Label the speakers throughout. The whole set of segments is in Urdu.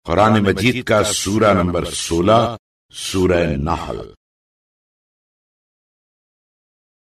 Speaker 1: قرآن مجید کا سورہ نمبر 16 سورہ نحل۔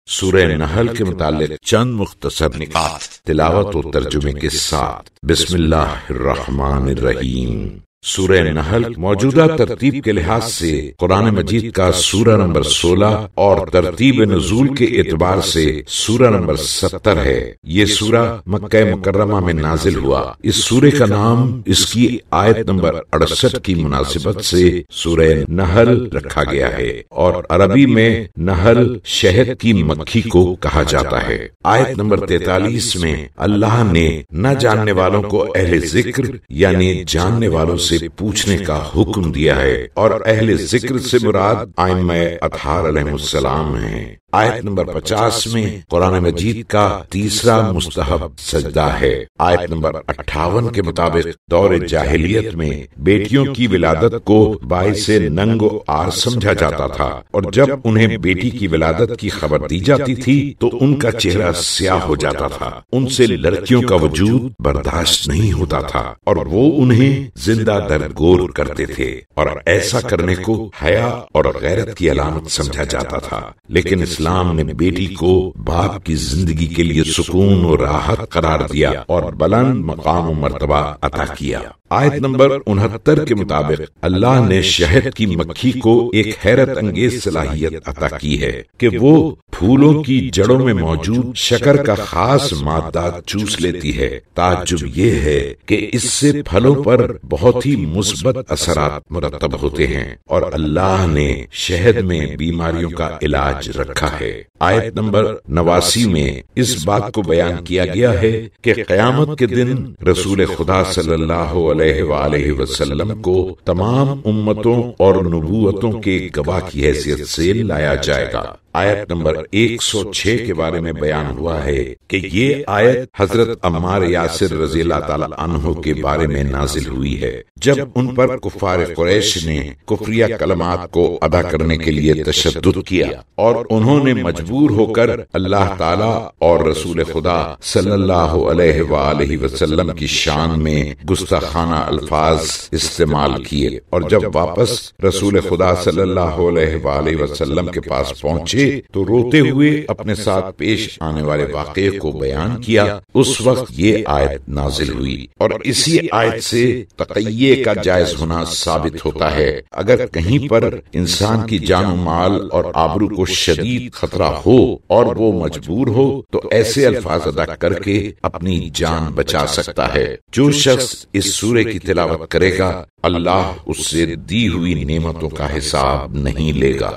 Speaker 1: سورہ نحل کے متعلق چند مختصر نکات تلاوت و ترجمے کے ساتھ۔ بسم اللہ الرحمن الرحیم۔ سورہ نحل موجودہ ترتیب کے لحاظ سے قرآن مجید کا سورہ نمبر 16 اور ترتیب نزول کے اعتبار سے سورہ نمبر 70 ہے۔ یہ سورہ مکہ مکرمہ میں نازل ہوا۔ اس سورہ کا نام اس کی آیت نمبر 68 کی مناسبت سے سورہ نحل رکھا گیا ہے، اور عربی میں نحل شہد کی مکھی کو کہا جاتا ہے۔ آیت نمبر 43 میں اللہ نے نہ جاننے والوں کو اہل ذکر یعنی جاننے والوں سے پوچھنے کا حکم دیا ہے، اور اہل ذکر سے مراد ائمہ اطہار علیہ السلام ہیں۔ آیت نمبر 50 میں قرآن مجید کا تیسرا مستحب سجدہ ہے۔ آیت نمبر 58 کے مطابق دور جاہلیت میں بیٹیوں کی ولادت کو باعث ننگ و عار سمجھا جاتا تھا، اور جب انہیں بیٹی کی ولادت کی خبر دی جاتی تھی تو ان کا چہرہ سیاہ ہو جاتا تھا، ان سے لڑکیوں کا وجود برداشت نہیں ہوتا تھا، اور وہ انہیں زندہ درگور کرتے تھے، اور ایسا کرنے کو حیا اور غیرت کی علامت سمجھا جاتا تھا۔ لیکن اسلام نے بیٹی کو باپ کی زندگی کے لیے سکون و راحت قرار دیا اور بلند مقام و مرتبہ عطا کیا۔ آیت نمبر 69 کے مطابق اللہ نے شہد کی مکھی کو ایک حیرت انگیز صلاحیت عطا کی ہے کہ وہ پھولوں کی جڑوں میں موجود شکر کا خاص مادہ چوس لیتی ہے۔ تعجب یہ ہے کہ اس سے پھلوں پر بہت ہی مثبت اثرات مرتب ہوتے ہیں، اور اللہ نے شہد میں بیماریوں کا علاج رکھا ہے۔ آیت نمبر 89 میں اس بات کو بیان کیا گیا ہے کہ قیامت کے دن رسول خدا صلی اللہ علیہ وآلہ وسلم کو تمام امتوں اور نبوتوں کے گواہ کی حیثیت سے لایا جائے گا۔ آیت نمبر 106 کے بارے میں بیان ہوا ہے کہ یہ آیت حضرت عمار یاسر رضی اللہ تعالی عنہ کے بارے میں نازل ہوئی ہے، جب ان پر کفار قریش نے کفریہ کلمات کو ادا کرنے کے لیے تشدد کیا، اور انہوں نے مجبور ہو کر اللہ تعالی اور رسول خدا صلی اللہ علیہ وآلہ وسلم کی شان میں گستاخانہ الفاظ استعمال کیے، اور جب واپس رسول خدا صلی اللہ علیہ وآلہ وسلم کے پاس پہنچے تو روتے ہوئے اپنے ساتھ پیش آنے والے واقعے کو بیان کیا۔ اس وقت یہ آیت نازل ہوئی، اور اسی آیت سے تقیے کا جائز ہونا ثابت ہوتا ہے۔ اگر کہیں پر انسان کی جان و مال اور آبرو کو شدید خطرہ ہو اور وہ مجبور ہو تو ایسے الفاظ ادا کر کے اپنی جان بچا سکتا ہے۔ جو شخص اس سورے کی تلاوت کرے گا اللہ اس سے دی ہوئی نعمتوں کا حساب نہیں لے گا۔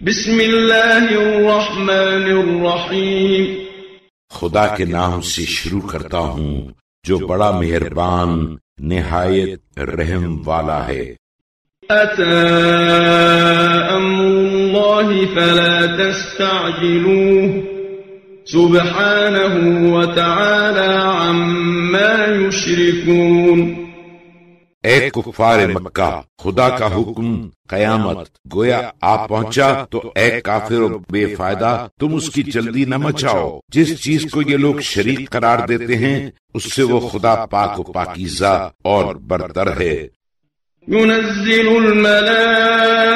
Speaker 2: بسم اللہ الرحمن الرحیم۔
Speaker 1: خدا کے نام سے شروع کرتا ہوں جو بڑا مہربان نہایت رحم والا ہے۔
Speaker 2: أتى أمر الله فلا تستعجلوه سبحانه وتعالى عما يشركون۔
Speaker 1: اے کفار مکہ، خدا کا حکم قیامت گویا آپ پہنچا تو اے کافر و بے فائدہ تم اس کی جلدی نہ مچاؤ۔ جس چیز کو یہ لوگ شریک قرار دیتے ہیں اس سے وہ خدا پاک و پاکیزہ اور برتر ہے۔
Speaker 2: ينزل الملائكة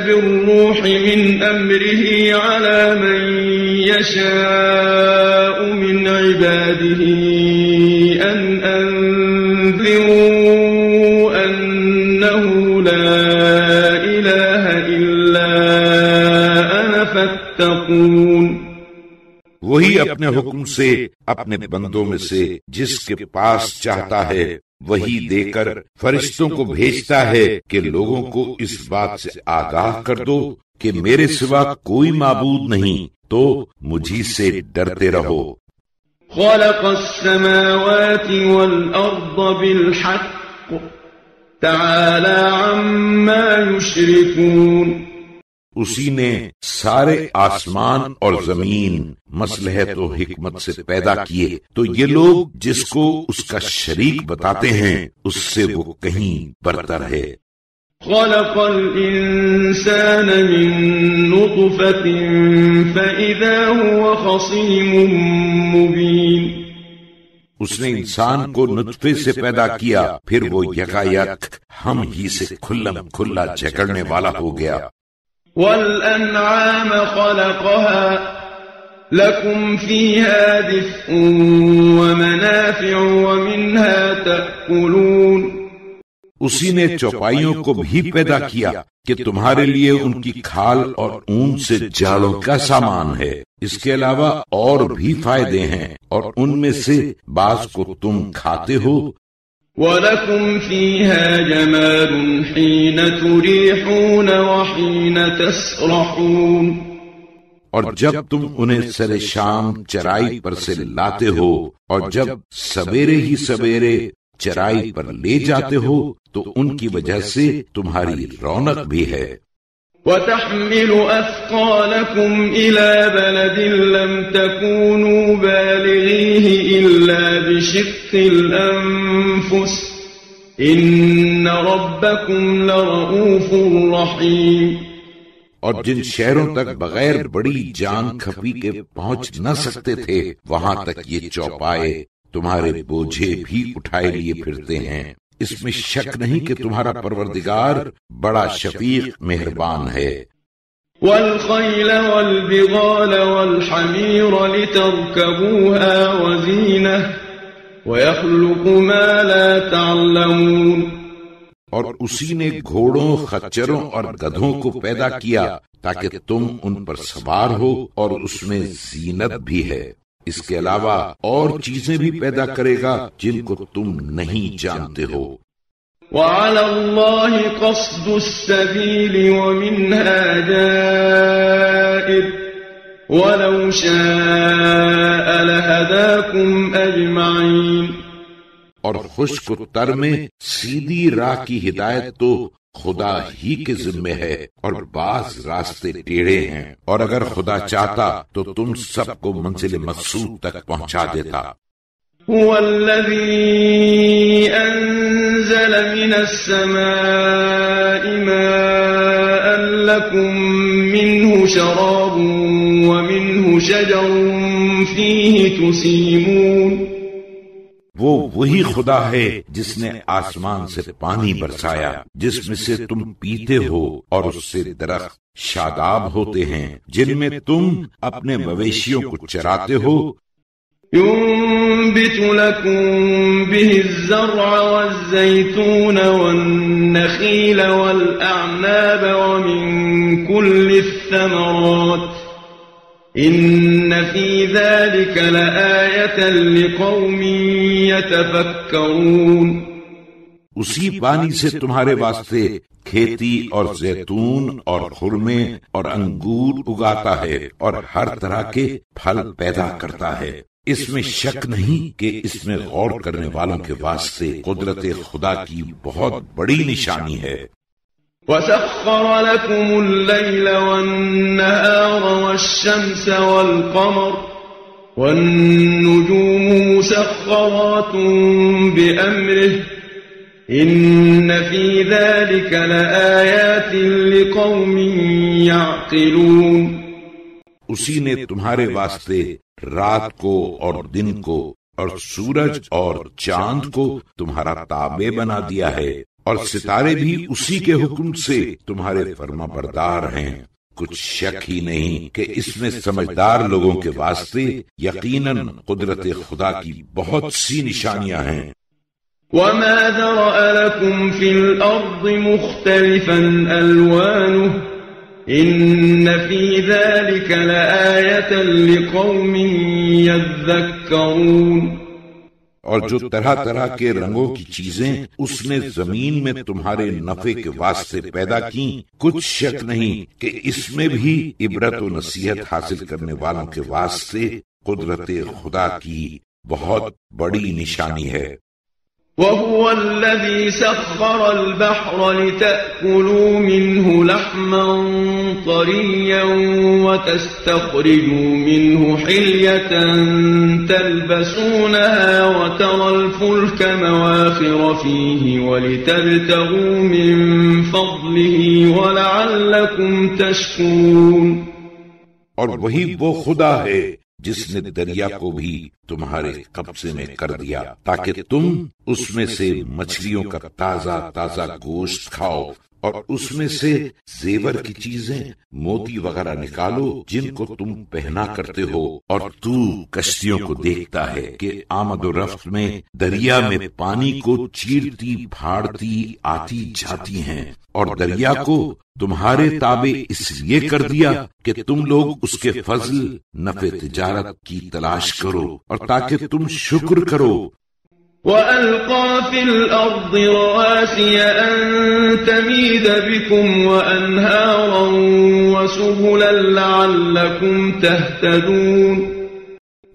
Speaker 2: بالروح من أمره على من يشاء من عباده أن أنذروا أنه لا إله إلا أنا فاتقون۔
Speaker 1: وہی اپنے حکم سے اپنے بندوں میں سے جس کے پاس چاہتا ہے وہی دے کر فرشتوں کو بھیجتا ہے کہ لوگوں کو اس بات سے آگاہ کر دو کہ میرے سوا کوئی معبود نہیں، تو مجھی سے ڈرتے رہو۔
Speaker 2: خلق السماوات والأرض بالحق تعالى عما يشركون۔
Speaker 1: اسی نے سارے آسمان اور زمین مصلحت و حکمت سے پیدا کیے، تو یہ لوگ جس کو اس کا شریک بتاتے ہیں اس سے وہ کہیں برتر ہے۔
Speaker 2: خلق الإنسان من نطفة فإذا هو خصيم مبين۔
Speaker 1: اس نے انسان کو نطفے سے پیدا کیا، پھر وہ یکایک ہم ہی سے کھلم کھلا جھگڑنے والا ہو گیا۔
Speaker 2: والأنعام خلقها لكم فيها دفء ومنافع ومنها تأكلون۔
Speaker 1: اسی نے چوپائیوں کو بھی پیدا کیا کہ تمہارے لیے ان کی کھال اور اون سے جاڑوں کا سامان ہے، اس کے علاوہ اور بھی فائدے ہیں اور ان میں سے بعض کو تم کھاتے ہو۔
Speaker 2: وَلَكُمْ فِيهَا جَمَالٌ حِينَ تُرِيحُونَ وَحِينَ تَسْرَحُونَ،
Speaker 1: اور جب تم انہیں سر شام چرائی پر سے لاتے ہو اور جب سویرے ہی سویرے چرائی پر لے جاتے ہو تو ان کی وجہ سے تمہاری رونق بھی ہے۔
Speaker 2: وَتَحْمِلُ أَثْقَالَكُمْ إِلَى بَلَدٍ لَمْ تَكُونُوا بَالِغِيهِ إِلَّا بِشِقِّ الْأَنفُسِ إِنَّ رَبَّكُمْ لَرَءُوفٌ رَحِيمٌ۔
Speaker 1: اور جن شہروں تک بغیر بڑی جان کھپی کے پہنچ نہ سکتے تھے، وہاں تک یہ چوپائے تمہارے بوجھے بھی اٹھائے لیے پھرتے ہیں، اس میں شک نہیں کہ تمہارا پروردگار بڑا شفیق مہربان ہے۔
Speaker 2: وَالْخَيْلَ وَالْبِغَالَ وَالْحَمِيرَ لِتَرْكَبُوهَا وَزِينَةً وَيَخْلُقُ مَا لَا تَعْلَمُونَ۔
Speaker 1: اور اسی نے گھوڑوں، خچروں اور گدھوں کو پیدا کیا تاکہ تم ان پر سوار ہو، اور اس میں زینت بھی ہے، اس کے علاوہ اور چیزیں بھی پیدا کرے گا جن کو تم نہیں جانتے ہو۔
Speaker 2: وَعَلَى اللَّهِ قَصْدُ السَّبِيلِ وَمِنْهَا جَائِرٌ وَلَوْ شَاءَ لَهَدَاكُمْ أَجْمَعِينَ۔
Speaker 1: اور خشک تر میں سیدھی راہ کی ہدایت تو خدا ہی کے ذمے ہے، اور بعض راستے ٹیڑھے ہیں، اور اگر خدا چاہتا تو تم سب کو منزل مقصود تک پہنچا دیتا۔
Speaker 2: هو الذي أنزل من السماء ماء لكم منه شراب ومنه شجر فيه تسيمون۔
Speaker 1: وہ وہی خدا ہے جس نے آسمان سے پانی برسایا جس میں سے تم پیتے ہو، اور اس سے درخت شاداب ہوتے ہیں جن میں تم اپنے مویشیوں کو چراتے ہو۔
Speaker 2: ينبت لكم به الزرع والزيتون والنخيل والأعناب ومن كل الثمرات إن في ذلك لآية لقوم يتفكرون۔
Speaker 1: اسی پانی سے تمہارے واسطے کھیتی اور زیتون اور خرمے اور انگور اگاتا ہے اور ہر طرح کے پھل پیدا کرتا ہے، اس میں شک نہیں کہ اس میں غور کرنے والوں کے واسطے قدرت خدا کی بہت بڑی نشانی ہے۔
Speaker 2: وَسَخَّرَ لَكُمُ اللَّيْلَ وَالنَّهَارَ وَالشَّمْسَ وَالْقَمَرَ وَالنُّجُومُ مُسَخَّرَاتٌ بِأَمْرِهِ إِنَّ فِي ذَلِكَ لَآيَاتٍ لِقَوْمٍ يَعْقِلُونَ۔
Speaker 1: اسی نے تمہارے واسطے رات کو اور دن کو اور سورج اور چاند کو تمہارا تابع بنا دیا ہے، اور ستارے بھی اسی کے حکم سے تمہارے فرما بردار ہیں۔ کچھ شک ہی نہیں کہ اس میں سمجھدار لوگوں کے واسطے یقیناً قدرت خدا کی بہت سی نشانیاں ہیں۔
Speaker 2: وَمَا ذَرَأَ لَكُمْ فِي الْأَرْضِ مُخْتَلِفًا أَلْوَانُهُ إِنَّ فِي ذَلِكَ لَآيَةً لِقَوْمٍ يَذَّكَّرُونَ۔
Speaker 1: اور جو طرح طرح کے رنگوں کی چیزیں اس نے زمین میں تمہارے نفع کے واسطے پیدا کی، کچھ شک نہیں کہ اس میں بھی عبرت و نصیحت حاصل کرنے والوں کے واسطے قدرت خدا کی بہت بڑی نشانی ہے۔
Speaker 2: وَهُوَ الَّذِي سَخَّرَ الْبَحْرَ لِتَأْكُلُوا مِنْهُ لَحْمًا طَرِيًّا وَتَسْتَخْرِجُوا مِنْهُ حِلْيَةً تَلْبَسُونَهَا وَتَرَى الْفُلْكَ مَوَاخِرَ فِيهِ وَلِتَبْتَغُوا مِنْ فَضْلِهِ وَلَعَلَّكُمْ تَشْكُرُونَ۔
Speaker 1: اور وہی وہ خدا ہے جس نے دریا کو بھی تمہارے قبضے میں کر دیا تاکہ تم اس میں سے مچھلیوں کا تازہ تازہ گوشت کھاؤ اور اس میں سے زیور کی چیزیں موتی وغیرہ نکالو جن کو تم پہنا کرتے ہو، اور تو کشتیوں کو دیکھتا ہے کہ آمد و رفت میں دریا میں پانی کو چیرتی پھاڑتی آتی جاتی ہیں، اور دریا کو تمہارے تابع اس لیے کر دیا کہ تم لوگ اس کے فضل نفع تجارت کی تلاش کرو اور تاکہ تم شکر کرو۔
Speaker 2: وَأَلْقَى فِي الْأَرْضِ رَوَاسِيَ أَن تَمِيدَ بِكُمْ وَأَنْهَارًا وَسُبُلًا لَعَلَّكُمْ تَهْتَدُونَ،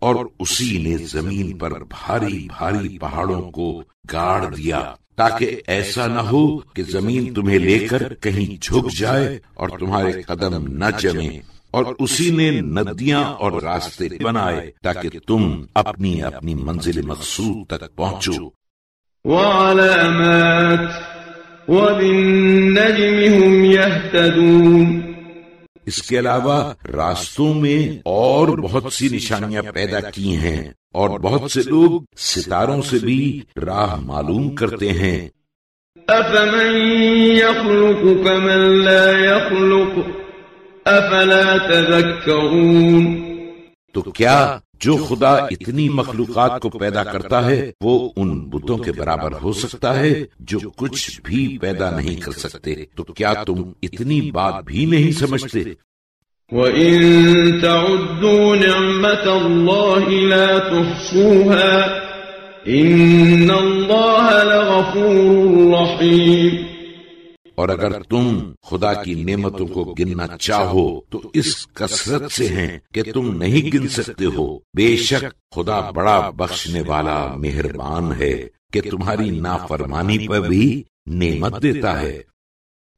Speaker 1: اور اسی نے زمین پر بھاری بھاری پہاڑوں کو گاڑ دیا تاکہ ایسا نہ ہو کہ زمین تمہیں لے کر کہیں جھک جائے اور تمہارے قدم نہ جمیں، اور اسی نے ندیاں اور راستے بنائے تاکہ تم اپنی اپنی منزل مقصود تک پہنچو۔
Speaker 2: وَعَلَامَاتٍ وَبِالنَّجْمِ هُمْ يَهْتَدُونَ،
Speaker 1: اس کے علاوہ راستوں میں اور بہت سی نشانیاں پیدا کی ہیں، اور بہت سے لوگ ستاروں سے بھی راہ معلوم کرتے ہیں۔
Speaker 2: أَفَمَن يَخْلُقُ كَمَن لَّا يَخْلُقُ افلا تذکرون،
Speaker 1: تو کیا جو خدا اتنی مخلوقات کو پیدا کرتا ہے وہ ان بتوں کے برابر ہو سکتا ہے جو کچھ بھی پیدا نہیں کر سکتے؟ تو کیا تم اتنی بات بھی نہیں سمجھتے؟
Speaker 2: وَإِن تَعُدُّوا نِعْمَةَ اللَّهِ لَا تُحْصُوهَا إِنَّ اللَّهَ لَغَفُورٌ رَّحِيمٌ،
Speaker 1: اور اگر تم خدا کی نعمتوں کو گننا چاہو تو اس کثرت سے ہیں کہ تم نہیں گن سکتے ہو۔ بے شک خدا بڑا بخشنے والا مہربان ہے کہ تمہاری نافرمانی پر بھی نعمت دیتا ہے۔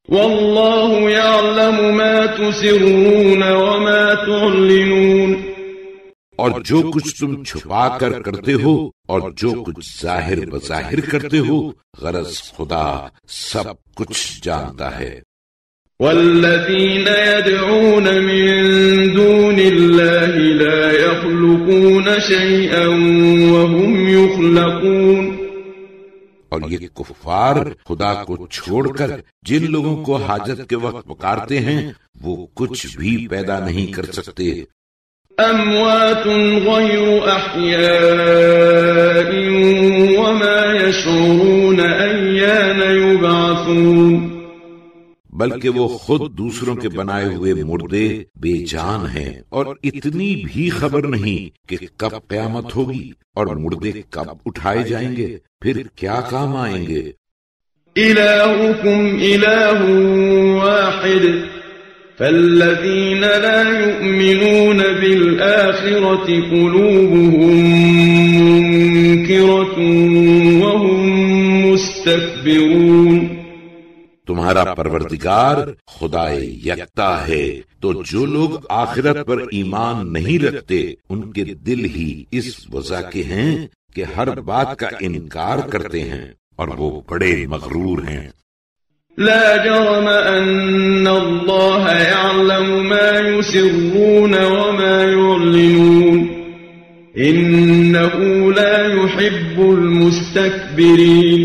Speaker 2: واللہ یعلم ما تسرون وما تعلنون،
Speaker 1: اور جو کچھ تم چھپا کر کرتے ہو اور جو کچھ ظاہر بظاہر کرتے ہو، غرض خدا سب کچھ جانتا ہے۔
Speaker 2: والذین يدعون من دون اللہ لا يخلقون شیئا وهم يخلقون،
Speaker 1: اور یہ کفار خدا کو چھوڑ کر جن لوگوں کو حاجت کے وقت پکارتے ہیں وہ کچھ بھی پیدا نہیں کر سکتے۔
Speaker 2: اموات غیر احیاء وما يشعرون ایان یبعثون،
Speaker 1: بلکہ وہ خود دوسروں کے بنائے ہوئے مردے بے جان ہیں اور اتنی بھی خبر نہیں کہ کب قیامت ہوگی اور مردے کب اٹھائے جائیں گے، پھر کیا کام آئیں گے۔
Speaker 2: الہکم الہ واحد فالذین لا یؤمنون بالآخرة قلوبهم منکرة وهم مستکبرون،
Speaker 1: تمہارا پروردگار خدا یکتا ہے، تو جو لوگ آخرت پر ایمان نہیں رکھتے ان کے دل ہی اس وجہ کے ہیں کہ ہر بات کا انکار کرتے ہیں اور وہ بڑے مغرور ہیں۔
Speaker 2: لا جرم ان اللہ یعلم ما یسرون وما یعلنون انه لا يحب المستکبرین،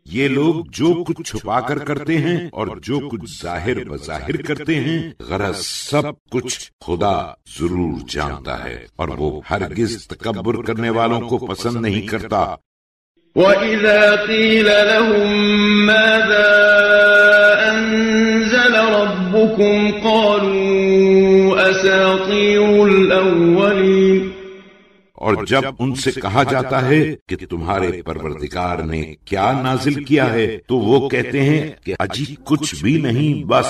Speaker 1: یہ لوگ جو کچھ چھپا کر کرتے ہیں اور جو کچھ ظاہر بظاہر کرتے ہیں، غرض سب کچھ خدا ضرور جانتا ہے اور وہ ہرگز تکبر کرنے والوں کو پسند نہیں کرتا۔
Speaker 2: وَإِذَا قِيلَ لَهُم مَاذَا أَنزَلَ رَبُّكُمْ قَالُوا أَسَاطِيرُ الْأَوَّلِينَ،
Speaker 1: اور جب ان سے کہا جاتا ہے کہ تمہارے پروردگار نے کیا نازل کیا ہے تو وہ کہتے ہیں کہ اجی کچھ بھی نہیں، بس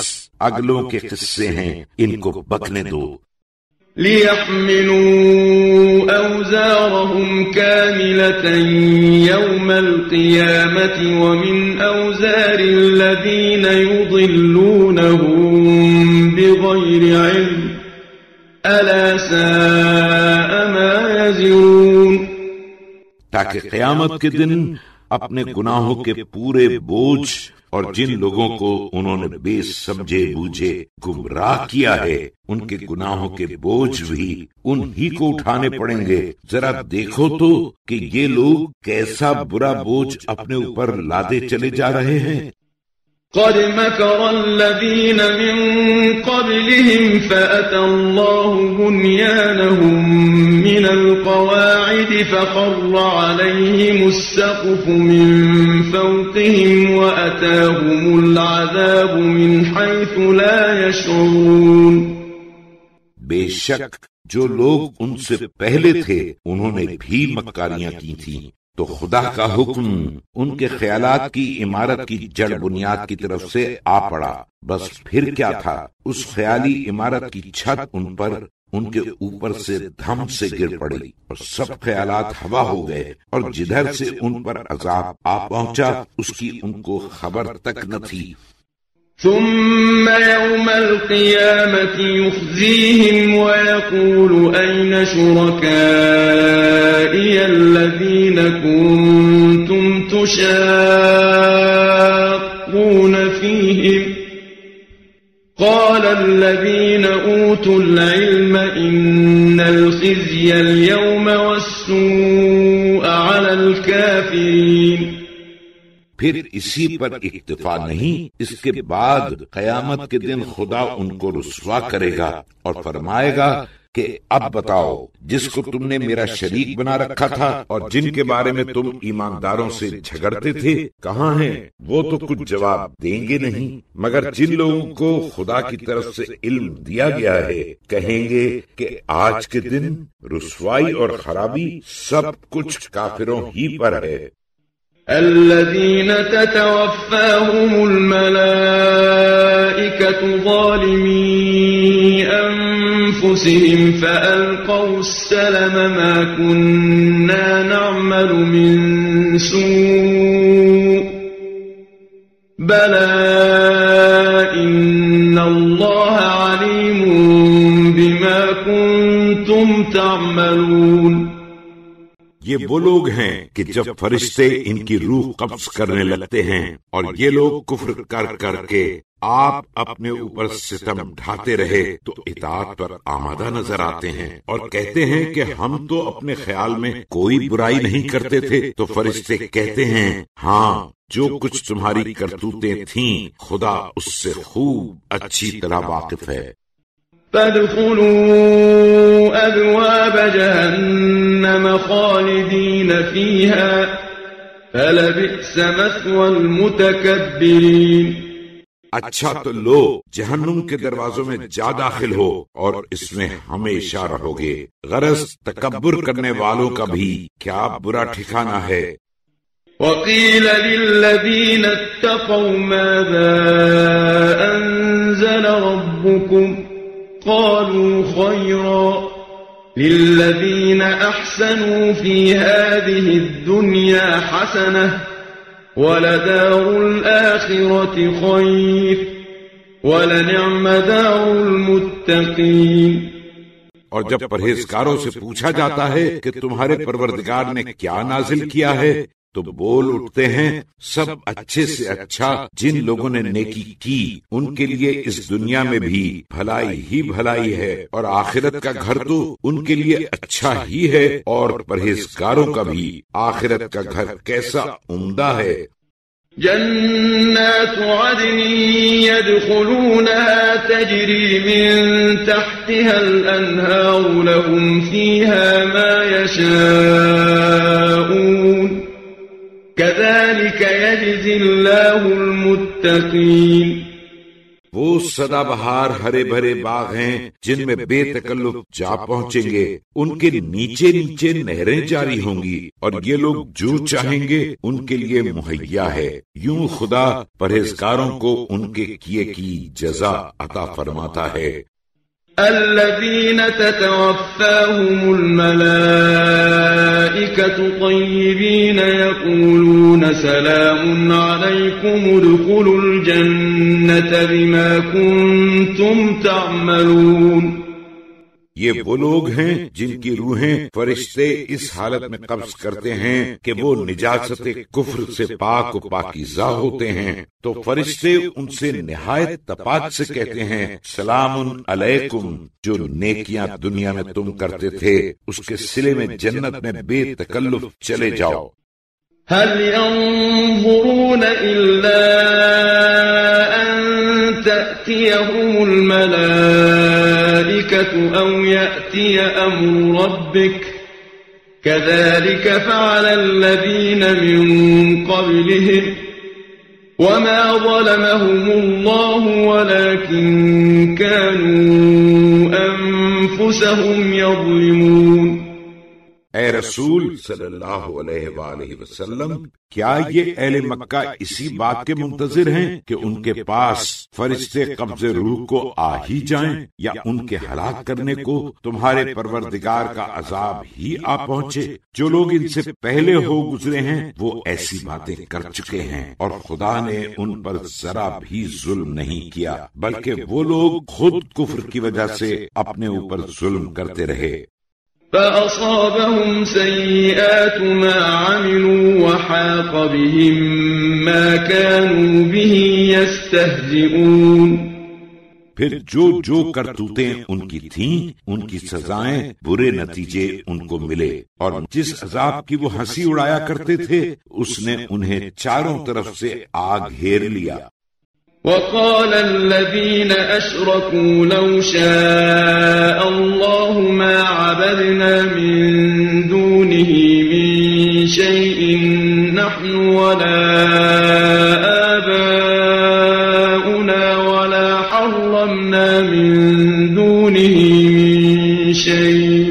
Speaker 1: اگلوں کے قصے ہیں، ان کو بکنے دو۔
Speaker 2: لِيَحْمِلُوا أَوْزَارَهُمْ كَامِلَةً يَوْمَ الْقِيَامَةِ وَمِنْ أَوْزَارِ الَّذِينَ يُضِلُّونَهُمْ بِغَيْرِ عِلْمٍ أَلَا سَاءَ مَا يَزِرُونَ،
Speaker 1: تاکہ قیامت کے دن اپنے گناہوں کے پورے بوجھ اور جن لوگوں کو انہوں نے بے سمجھے بوجھے گمراہ کیا ہے ان کے گناہوں کے بوجھ بھی انہی کو اٹھانے پڑیں گے۔ ذرا دیکھو تو کہ یہ لوگ کیسا برا بوجھ اپنے اوپر لادے چلے جا رہے ہیں۔
Speaker 2: قد مكر الذين من قبلهم فأتى الله بنيانهم من القواعد فخر عليهم السقف من فوقهم وأتاهم العذاب من حيث لا يشعرون۔
Speaker 1: بے شک جو لوگ ان سے پہلے تھے انہوں نے بھی مکاریاں کی تھیں، تو خدا کا حکم ان کے خیالات کی عمارت کی جڑ بنیاد کی طرف سے آ پڑا، بس پھر کیا تھا، اس خیالی عمارت کی چھت ان پر ان کے اوپر سے دھم سے گر پڑی اور سب خیالات ہوا ہو گئے، اور جدھر سے ان پر عذاب آ پہنچا اس کی ان کو خبر تک نہ تھی۔
Speaker 2: ثم يوم القيامة يخزيهم ويقول أين شركائي الذين كنتم تشاقون فيهم قال الذين أوتوا العلم إن الخزي اليوم والسوء على الكافرين۔
Speaker 1: پھر اسی پر اکتفا نہیں، اس کے بعد قیامت کے دن خدا ان کو رسوا کرے گا اور فرمائے گا کہ اب بتاؤ جس کو تم نے میرا شریک بنا رکھا تھا اور جن کے بارے میں تم ایمانداروں سے جھگڑتے تھے کہاں ہیں؟ وہ تو کچھ جواب دیں گے نہیں، مگر جن لوگوں کو خدا کی طرف سے علم دیا گیا ہے کہیں گے کہ آج کے دن رسوائی اور خرابی سب کچھ کافروں ہی پر ہے۔
Speaker 2: الذين تتوفاهم الملائكة ظالمي أنفسهم فألقوا السلم ما كنا نعمل من سوء بلى إن الله عليم بما كنتم تعملون۔
Speaker 1: یہ وہ لوگ ہیں کہ جب فرشتے ان کی روح قبض کرنے لگتے ہیں اور یہ لوگ کفر کر کر کے آپ اپنے اوپر ستم ڈھاتے رہے تو اطاعت پر آمادہ نظر آتے ہیں اور کہتے ہیں کہ ہم تو اپنے خیال میں کوئی برائی نہیں کرتے تھے، تو فرشتے کہتے ہیں ہاں جو کچھ تمہاری کرتوتیں تھیں خدا اس سے خوب اچھی طرح واقف ہے۔
Speaker 2: فادخلوا أبواب جهنم خالدين فيها فلبئس مثوى المتكبرين۔
Speaker 1: اچھا تو لو جہنم کے دروازوں میں جا داخل ہو اور اس میں ہمیشہ رہو گے، غرض تکبر کرنے والوں کا بھی کیا برا ٹھکانہ ہے۔
Speaker 2: وقيل للذين اتقوا ماذا أنزل ربكم قالوا خيرا للذين أحسنوا في هذه الدنيا حسنة ولدار الآخرة خير ولنعم دار المتقين۔
Speaker 1: اور جب پرہیزگاروں سے پوچھا جاتا ہے کہ تمہارے پروردگار نے کیا نازل کیا ہے تو بول اٹھتے ہیں سب اچھے سے اچھا جن لوگوں نے نیکی کی ان کے لیے اس دنیا میں بھی بھلائی ہی بھلائی ہے اور آخرت کا گھر تو ان کے لیے اچھا ہی ہے، اور پرہیزگاروں کا بھی آخرت کا گھر کیسا عمدہ ہے۔
Speaker 2: جنات عدن يدخلونها تجري من تحتها الأنهار لهم فيها ما يشاءون كذلك يجزي الله المتقين۔
Speaker 1: وہ سدا بہار ہرے بھرے باغ ہیں جن میں بے تکلف جا پہنچیں گے، ان کے نیچے نیچے نہریں جاری ہوں گی اور یہ لوگ جو چاہیں گے ان کے لیے مہیا ہے۔ یوں خدا پرہیزگاروں کو ان کے کیے کی جزا عطا فرماتا ہے۔
Speaker 2: الذين تتوفاهم الملائكة طيبين يقولون سلام عليكم ادخلوا الجنة بما كنتم تعملون۔
Speaker 1: یہ وہ لوگ ہیں جن کی روحیں فرشتے اس حالت میں قبض کرتے ہیں کہ وہ نجاست کفر سے پاک و پاکیزہ ہوتے ہیں، تو فرشتے ان سے نہایت تپاک سے کہتے ہیں سلام علیکم، جو نیکیاں دنیا میں تم کرتے تھے اس کے صلے میں جنت میں بے تکلف چلے جاؤ۔
Speaker 2: هل ينظرون إلا أن تأتيهم الملائكة أو يأتي أمر ربك كذلك فعل الذين من قبلهم وما ظلمهم الله ولكن كانوا أنفسهم يظلمون۔
Speaker 1: اے رسول صلی اللہ علیہ وآلہ وسلم، کیا یہ اہل مکہ اسی بات کے منتظر ہیں کہ ان کے پاس فرشتے قبض روح کو آ ہی جائیں، یا ان کے ہلاک کرنے کو تمہارے پروردگار کا عذاب ہی آ پہنچے؟ جو لوگ ان سے پہلے ہو گزرے ہیں وہ ایسی باتیں کر چکے ہیں، اور خدا نے ان پر ذرا بھی ظلم نہیں کیا، بلکہ وہ لوگ خود کفر کی وجہ سے اپنے اوپر ظلم کرتے رہے۔
Speaker 2: فأصابهم سيئات ما عملوا وحاق بهم ما كانوا به يستهزئون۔
Speaker 1: پھر جو کرتوتیں ان کی تھیں ان کی سزائیں برے نتیجے ان کو ملے، اور جس عذاب کی وہ ہنسی اڑایا کرتے تھے اس نے انہیں چاروں طرف سے آگ گھیر لیا۔
Speaker 2: وقال الذين أشركوا لو شاء الله ما عبدنا من دونه من شيء نحن ولا آباؤنا ولا حرمنا من دونه من شيء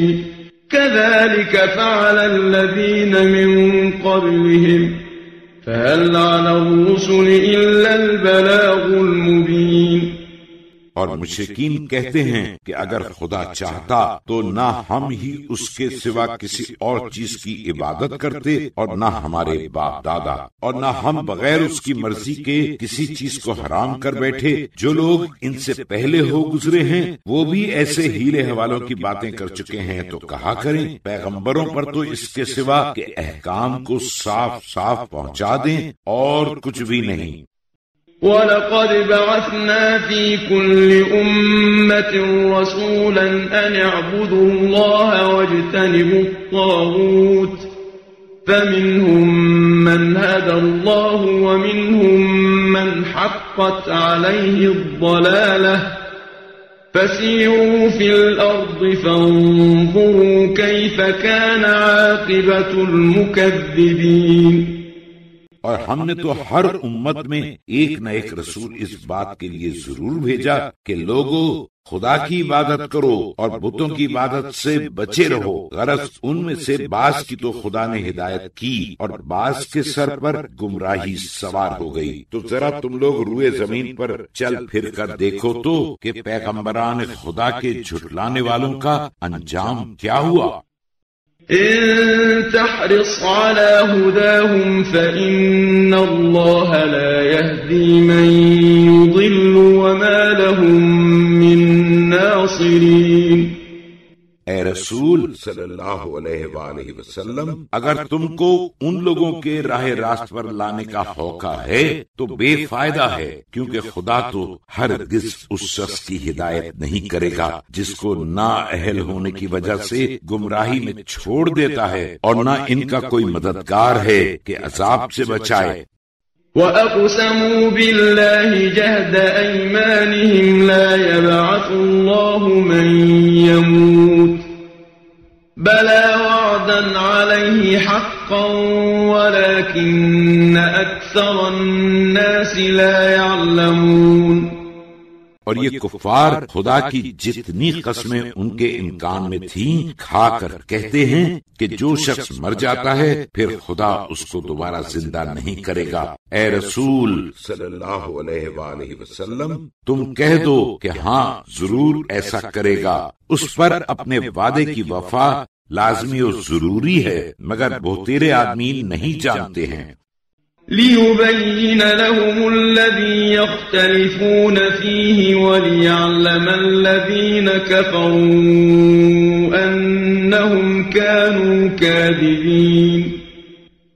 Speaker 2: كذلك فعل الذين من قبلهم فهل على الرسل إلا البلاغ المبين۔
Speaker 1: اور مشرکین کہتے ہیں کہ اگر خدا چاہتا تو نہ ہم ہی اس کے سوا کسی اور چیز کی عبادت کرتے، اور نہ ہمارے باپ دادا، اور نہ ہم بغیر اس کی مرضی کے کسی چیز کو حرام کر بیٹھے۔ جو لوگ ان سے پہلے ہو گزرے ہیں وہ بھی ایسے ہیلے حوالوں کی باتیں کر چکے ہیں، تو کہا کریں پیغمبروں پر تو اس کے سوا کہ احکام کو صاف صاف پہنچا دیں اور کچھ بھی نہیں۔
Speaker 2: وَلَقَدْ بَعَثْنَا فِي كُلِّ أُمَّةٍ رَسُولًا أَنِ اعْبُدُوا اللَّهَ وَاجْتَنِبُوا الطَّاغُوتَ فَمِنْهُمْ مَنْ هَدَى اللَّهُ وَمِنْهُمْ مَنْ حَقَّتْ عَلَيْهِ الضَّلَالَةُ فَسِيرُوا فِي الْأَرْضِ فَانظُرُوا كَيْفَ كَانَ عَاقِبَةُ الْمُكَذِّبِينَ۔
Speaker 1: اور ہم نے تو ہر امت میں ایک نہ ایک رسول اس بات کے لیے ضرور بھیجا کہ لوگو خدا کی عبادت کرو اور بتوں کی عبادت سے بچے رہو۔ غرض ان میں سے بعض کی تو خدا نے ہدایت کی اور بعض کے سر پر گمراہی سوار ہو گئی۔ تو ذرا تم لوگ روئے زمین پر چل پھر کر دیکھو تو کہ پیغمبران خدا کے جھٹلانے والوں کا انجام کیا ہوا۔
Speaker 2: إن تحرص على هداهم فإن الله لا يهدي من يضل وما لهم من ناصرين۔
Speaker 1: اے رسول صلی اللہ علیہ وآلہ وسلم، اگر تم کو ان لوگوں کے راہ راست پر لانے کا ہوکا ہے تو بے فائدہ ہے، کیونکہ خدا تو ہرگز اس شخص کی ہدایت نہیں کرے گا جس کو نااہل ہونے کی وجہ سے گمراہی میں چھوڑ دیتا ہے، اور نہ ان کا کوئی مددگار ہے کہ عذاب سے بچائے۔
Speaker 2: وَأَقْسَمُوا بِاللَّهِ جَهْدَ أَيْمَانِهِمْ لَا يَبْعَثُ اللَّهُ مَن يَمُوتُ بَلَى وَعْدًا عَلَيْهِ حَقًّا وَلَكِنَّ أَكْثَرَ النَّاسِ لَا يَعْلَمُونَ۔
Speaker 1: اور یہ کفار خدا کی جتنی قسمیں ان کے امکان میں تھیں کھا کر کہتے ہیں کہ جو شخص مر جاتا ہے پھر خدا اس کو دوبارہ زندہ نہیں کرے گا۔ اے رسول صلی اللہ علیہ وآلہ وسلم، تم کہہ دو کہ ہاں ضرور ایسا کرے گا، اس پر اپنے وعدے کی وفا لازمی و ضروری ہے، مگر بہتیرے آدمی نہیں جانتے ہیں۔
Speaker 2: ليبين لهم الذي يختلفون فيه وليعلم الذين كفروا أنهم كانوا كاذبين۔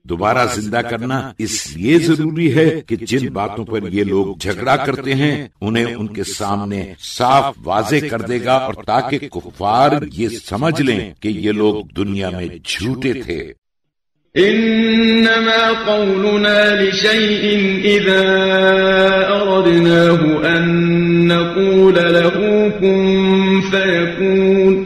Speaker 1: دوبارہ زندہ کرنا اس لیے ضروری ہے کہ جن باتوں پر یہ لوگ جھگڑا کرتے ہیں انہیں ان کے سامنے صاف واضح کر دے گا، اور تاکہ کفار یہ سمجھ لیں کہ یہ لوگ دنیا میں جھوٹے تھے۔
Speaker 2: انما قولنا لشيء اذا اردناه ان نقول له كن فيكون۔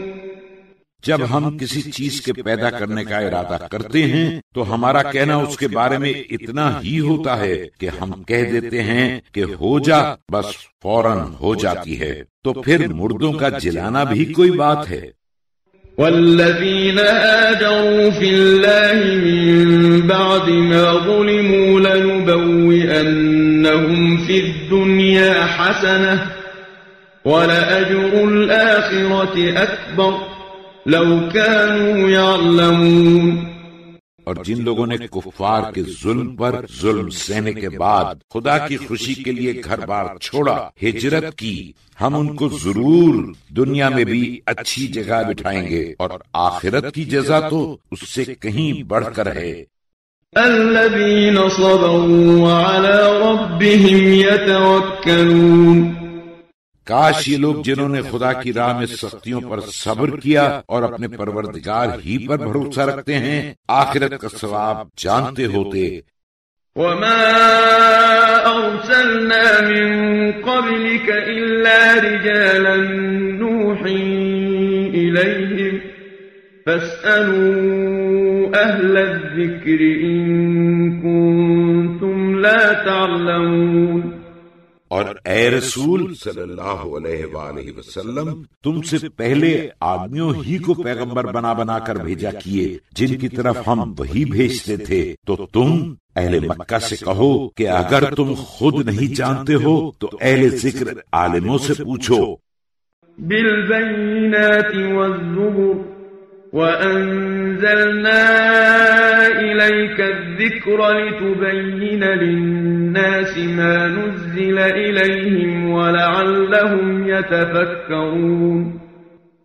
Speaker 1: جب ہم کسی چیز کے پیدا کرنے کا ارادہ کرتے ہیں تو ہمارا کہنا اس کے بارے میں اتنا ہی ہوتا ہے کہ ہم کہہ دیتے ہیں کہ ہو جا، بس فوراً ہو جاتی ہے۔ تو پھر مردوں کا جلانا بھی کوئی بات ہے۔
Speaker 2: والذين هاجروا في الله من بعد ما ظلموا لنبوئنهم في الدنيا حسنة ولأجر الآخرة أكبر لو كانوا يعلمون۔
Speaker 1: اور جن لوگوں نے کفار کے ظلم پر ظلم سہنے کے بعد خدا کی خوشی کے لیے گھر بار چھوڑا، ہجرت کی، ہم ان کو ضرور دنیا میں بھی اچھی جگہ بٹھائیں گے، اور آخرت کی جزا تو اس سے کہیں بڑھ کر ہے۔
Speaker 2: الذين صبروا وعلى ربهم يتوكلون۔
Speaker 1: کاش یہ لوگ جنہوں نے خدا کی راہ میں سختیوں پر صبر کیا اور اپنے پروردگار ہی پر بھروسہ رکھتے ہیں، آخرت کا ثواب جانتے ہوتے۔
Speaker 2: وما أرسلنا من قبلك إلا رجالا نوحي إليهم فاسألوا أهل الذكر إن كنتم لا تعلمون۔
Speaker 1: اور اے رسول صلی اللہ علیہ وآلہ وسلم، تم سے پہلے آدمیوں ہی کو پیغمبر بنا بنا کر بھیجا کیے جن کی طرف ہم وہی بھیجتے تھے، تو تم اہل مکہ سے کہو کہ اگر تم خود نہیں جانتے ہو تو اہل ذکر عالموں سے پوچھو۔
Speaker 2: بالبینات والزبر وأنزلنا إليك الذكر لتبين للناس ما نزل إليهم ولعلهم يتفكرون۔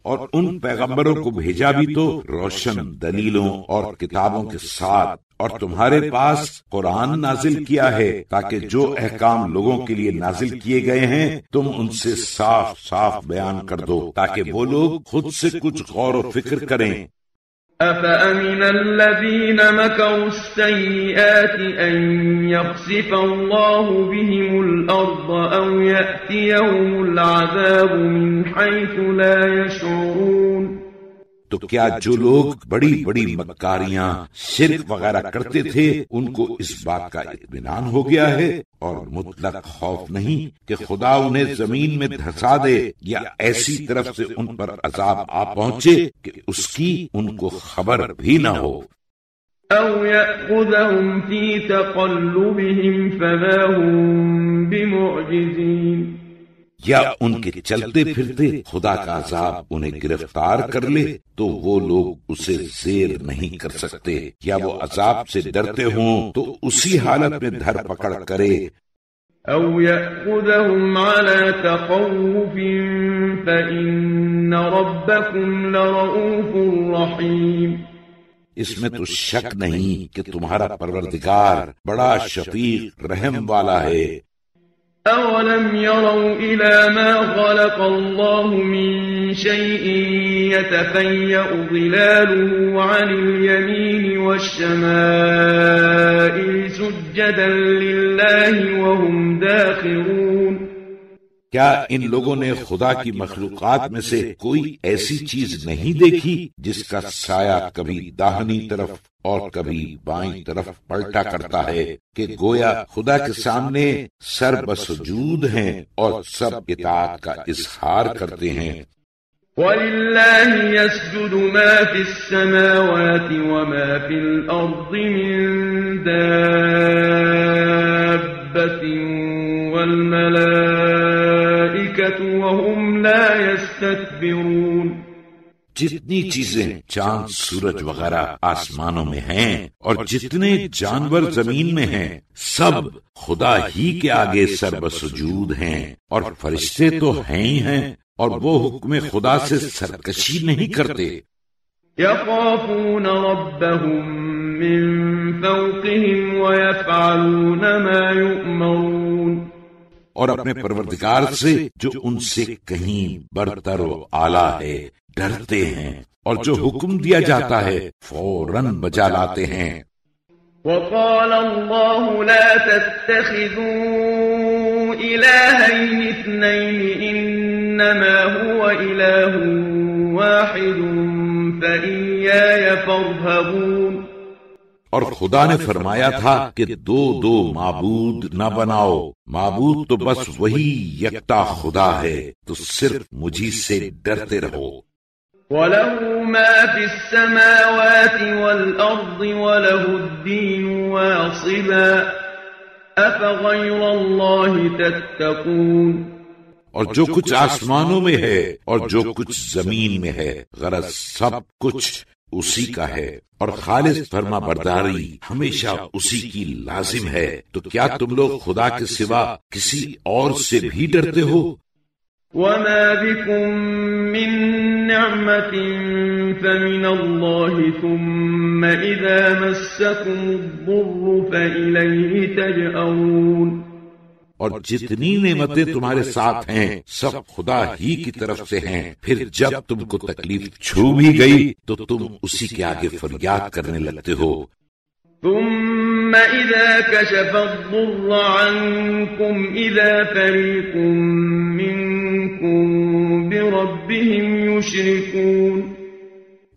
Speaker 1: اور ان پیغمبروں کو بھیجا بھی تو روشن دلیلوں اور کتابوں کے ساتھ، اور تمہارے پاس قرآن نازل کیا ہے تاکہ جو احکام لوگوں کے لیے نازل کیے گئے ہیں تم ان سے صاف صاف بیان کر دو، تاکہ وہ لوگ خود سے کچھ غور و فکر کریں۔
Speaker 2: أفأمن الذين مكروا السيئات أن يخسف الله بهم الأرض أو يأتيهم العذاب من حيث لا يشعرون۔
Speaker 1: تو کیا جو لوگ بڑی بڑی مکاریاں شرک وغیرہ کرتے تھے ان کو اس بات کا اطمینان ہو گیا ہے اور مطلق خوف نہیں کہ خدا انہیں زمین میں دھسا دے یا ایسی طرف سے ان پر عذاب آ پہنچے کہ اس کی ان کو خبر بھی نہ ہو۔
Speaker 2: أو يأخذهم في تقلبهم فما هم بمعجزين۔
Speaker 1: یا ان کے چلتے پھرتے خدا کا عذاب انہیں گرفتار کر لے تو وہ لوگ اسے زیر نہیں کر سکتے، یا وہ عذاب سے ڈرتے ہوں تو اسی حالت میں دھر پکڑ کرے۔
Speaker 2: أو يأخذهم على تخوف فإن ربكم لرؤوف رحيم۔
Speaker 1: اس میں تو شک نہیں کہ تمہارا پروردگار بڑا شفیق رحم والا ہے۔
Speaker 2: أولم يروا إلى ما خلق الله من شيء يتفيأ ظلاله عن اليمين والشمائل سجدا لله وهم داخرون۔
Speaker 1: کیا ان لوگوں نے خدا کی مخلوقات میں سے کوئی ایسی چیز نہیں دیکھی جس کا سایہ کبھی داہنی طرف اور کبھی بائیں طرف پلٹا کرتا ہے کہ گویا خدا کے سامنے سر بسجود ہیں اور سب اطاعت کا اظہار کرتے ہیں۔
Speaker 2: وَلِلَّهِ يَسْجُدُ مَا فِي السَّمَاوَاتِ وَمَا فِي الْأَرْضِ مِن دَابَّةٍ وَالْمَلَائِكَةُ وَهُمْ لَا يَسْتَكْبِرُونَ۔
Speaker 1: جتنی چیزیں چاند سورج وغیرہ آسمانوں میں ہیں اور جتنے جانور زمین میں ہیں سب خدا ہی کے آگے سر بسجود ہیں، اور فرشتے تو ہیں ہی ہیں اور وہ حکم خدا سے سرکشی نہیں کرتے۔
Speaker 2: يخافون ربهم من فوقهم ويفعلون ما يؤمرون،
Speaker 1: اور اپنے پروردگار سے جو ان سے کہیں برتر و اعلیٰ ہے ڈرتے ہیں، اور جو حکم دیا جاتا ہے فوراً بجا لاتے ہیں۔
Speaker 2: وقال الله لا تتخذوا إلهين اثنين إنما هو إله واحد فإياي فارهبون،
Speaker 1: اور خدا نے فرمایا تھا کہ دو معبود نہ بناؤ، معبود تو بس وہی یکتا خدا ہے، تو صرف مجھی سے ڈرتے رہو۔
Speaker 2: وَلَهُ مَا فِي السَّمَاوَاتِ وَالْأَرْضِ وَلَهُ الدِّينُ وَاصِبًا أَفَغَيْرَ اللَّهِ تَتَّقُونَ،
Speaker 1: اور جو کچھ آسمانوں میں ہے اور جو کچھ زمین میں ہے غرض سب کچھ اسی کا ہے، اور خالص فرما برداری ہمیشہ اسی کی لازم ہے، تو کیا تم لوگ خدا کے سوا کسی اور سے بھی ڈرتے ہو؟
Speaker 2: وَمَا بِكُم مِّن نِّعْمَةٍ فَمِنَ اللَّهِ ثُمَّ إِذَا مَسَّكُمُ الضُّرُّ فَإِلَيْهِ تَجْأَرُونَ،
Speaker 1: اور جتنی نعمتیں تمہارے ساتھ ہیں سب خدا ہی کی طرف سے ہیں، پھر جب تم کو تکلیف چھو بھی گئی تو تم اسی کے آگے فریاد کرنے لگتے ہو۔
Speaker 2: ثم إذا كشف الضر عنكم إذا فريق منكم بربهم يشركون،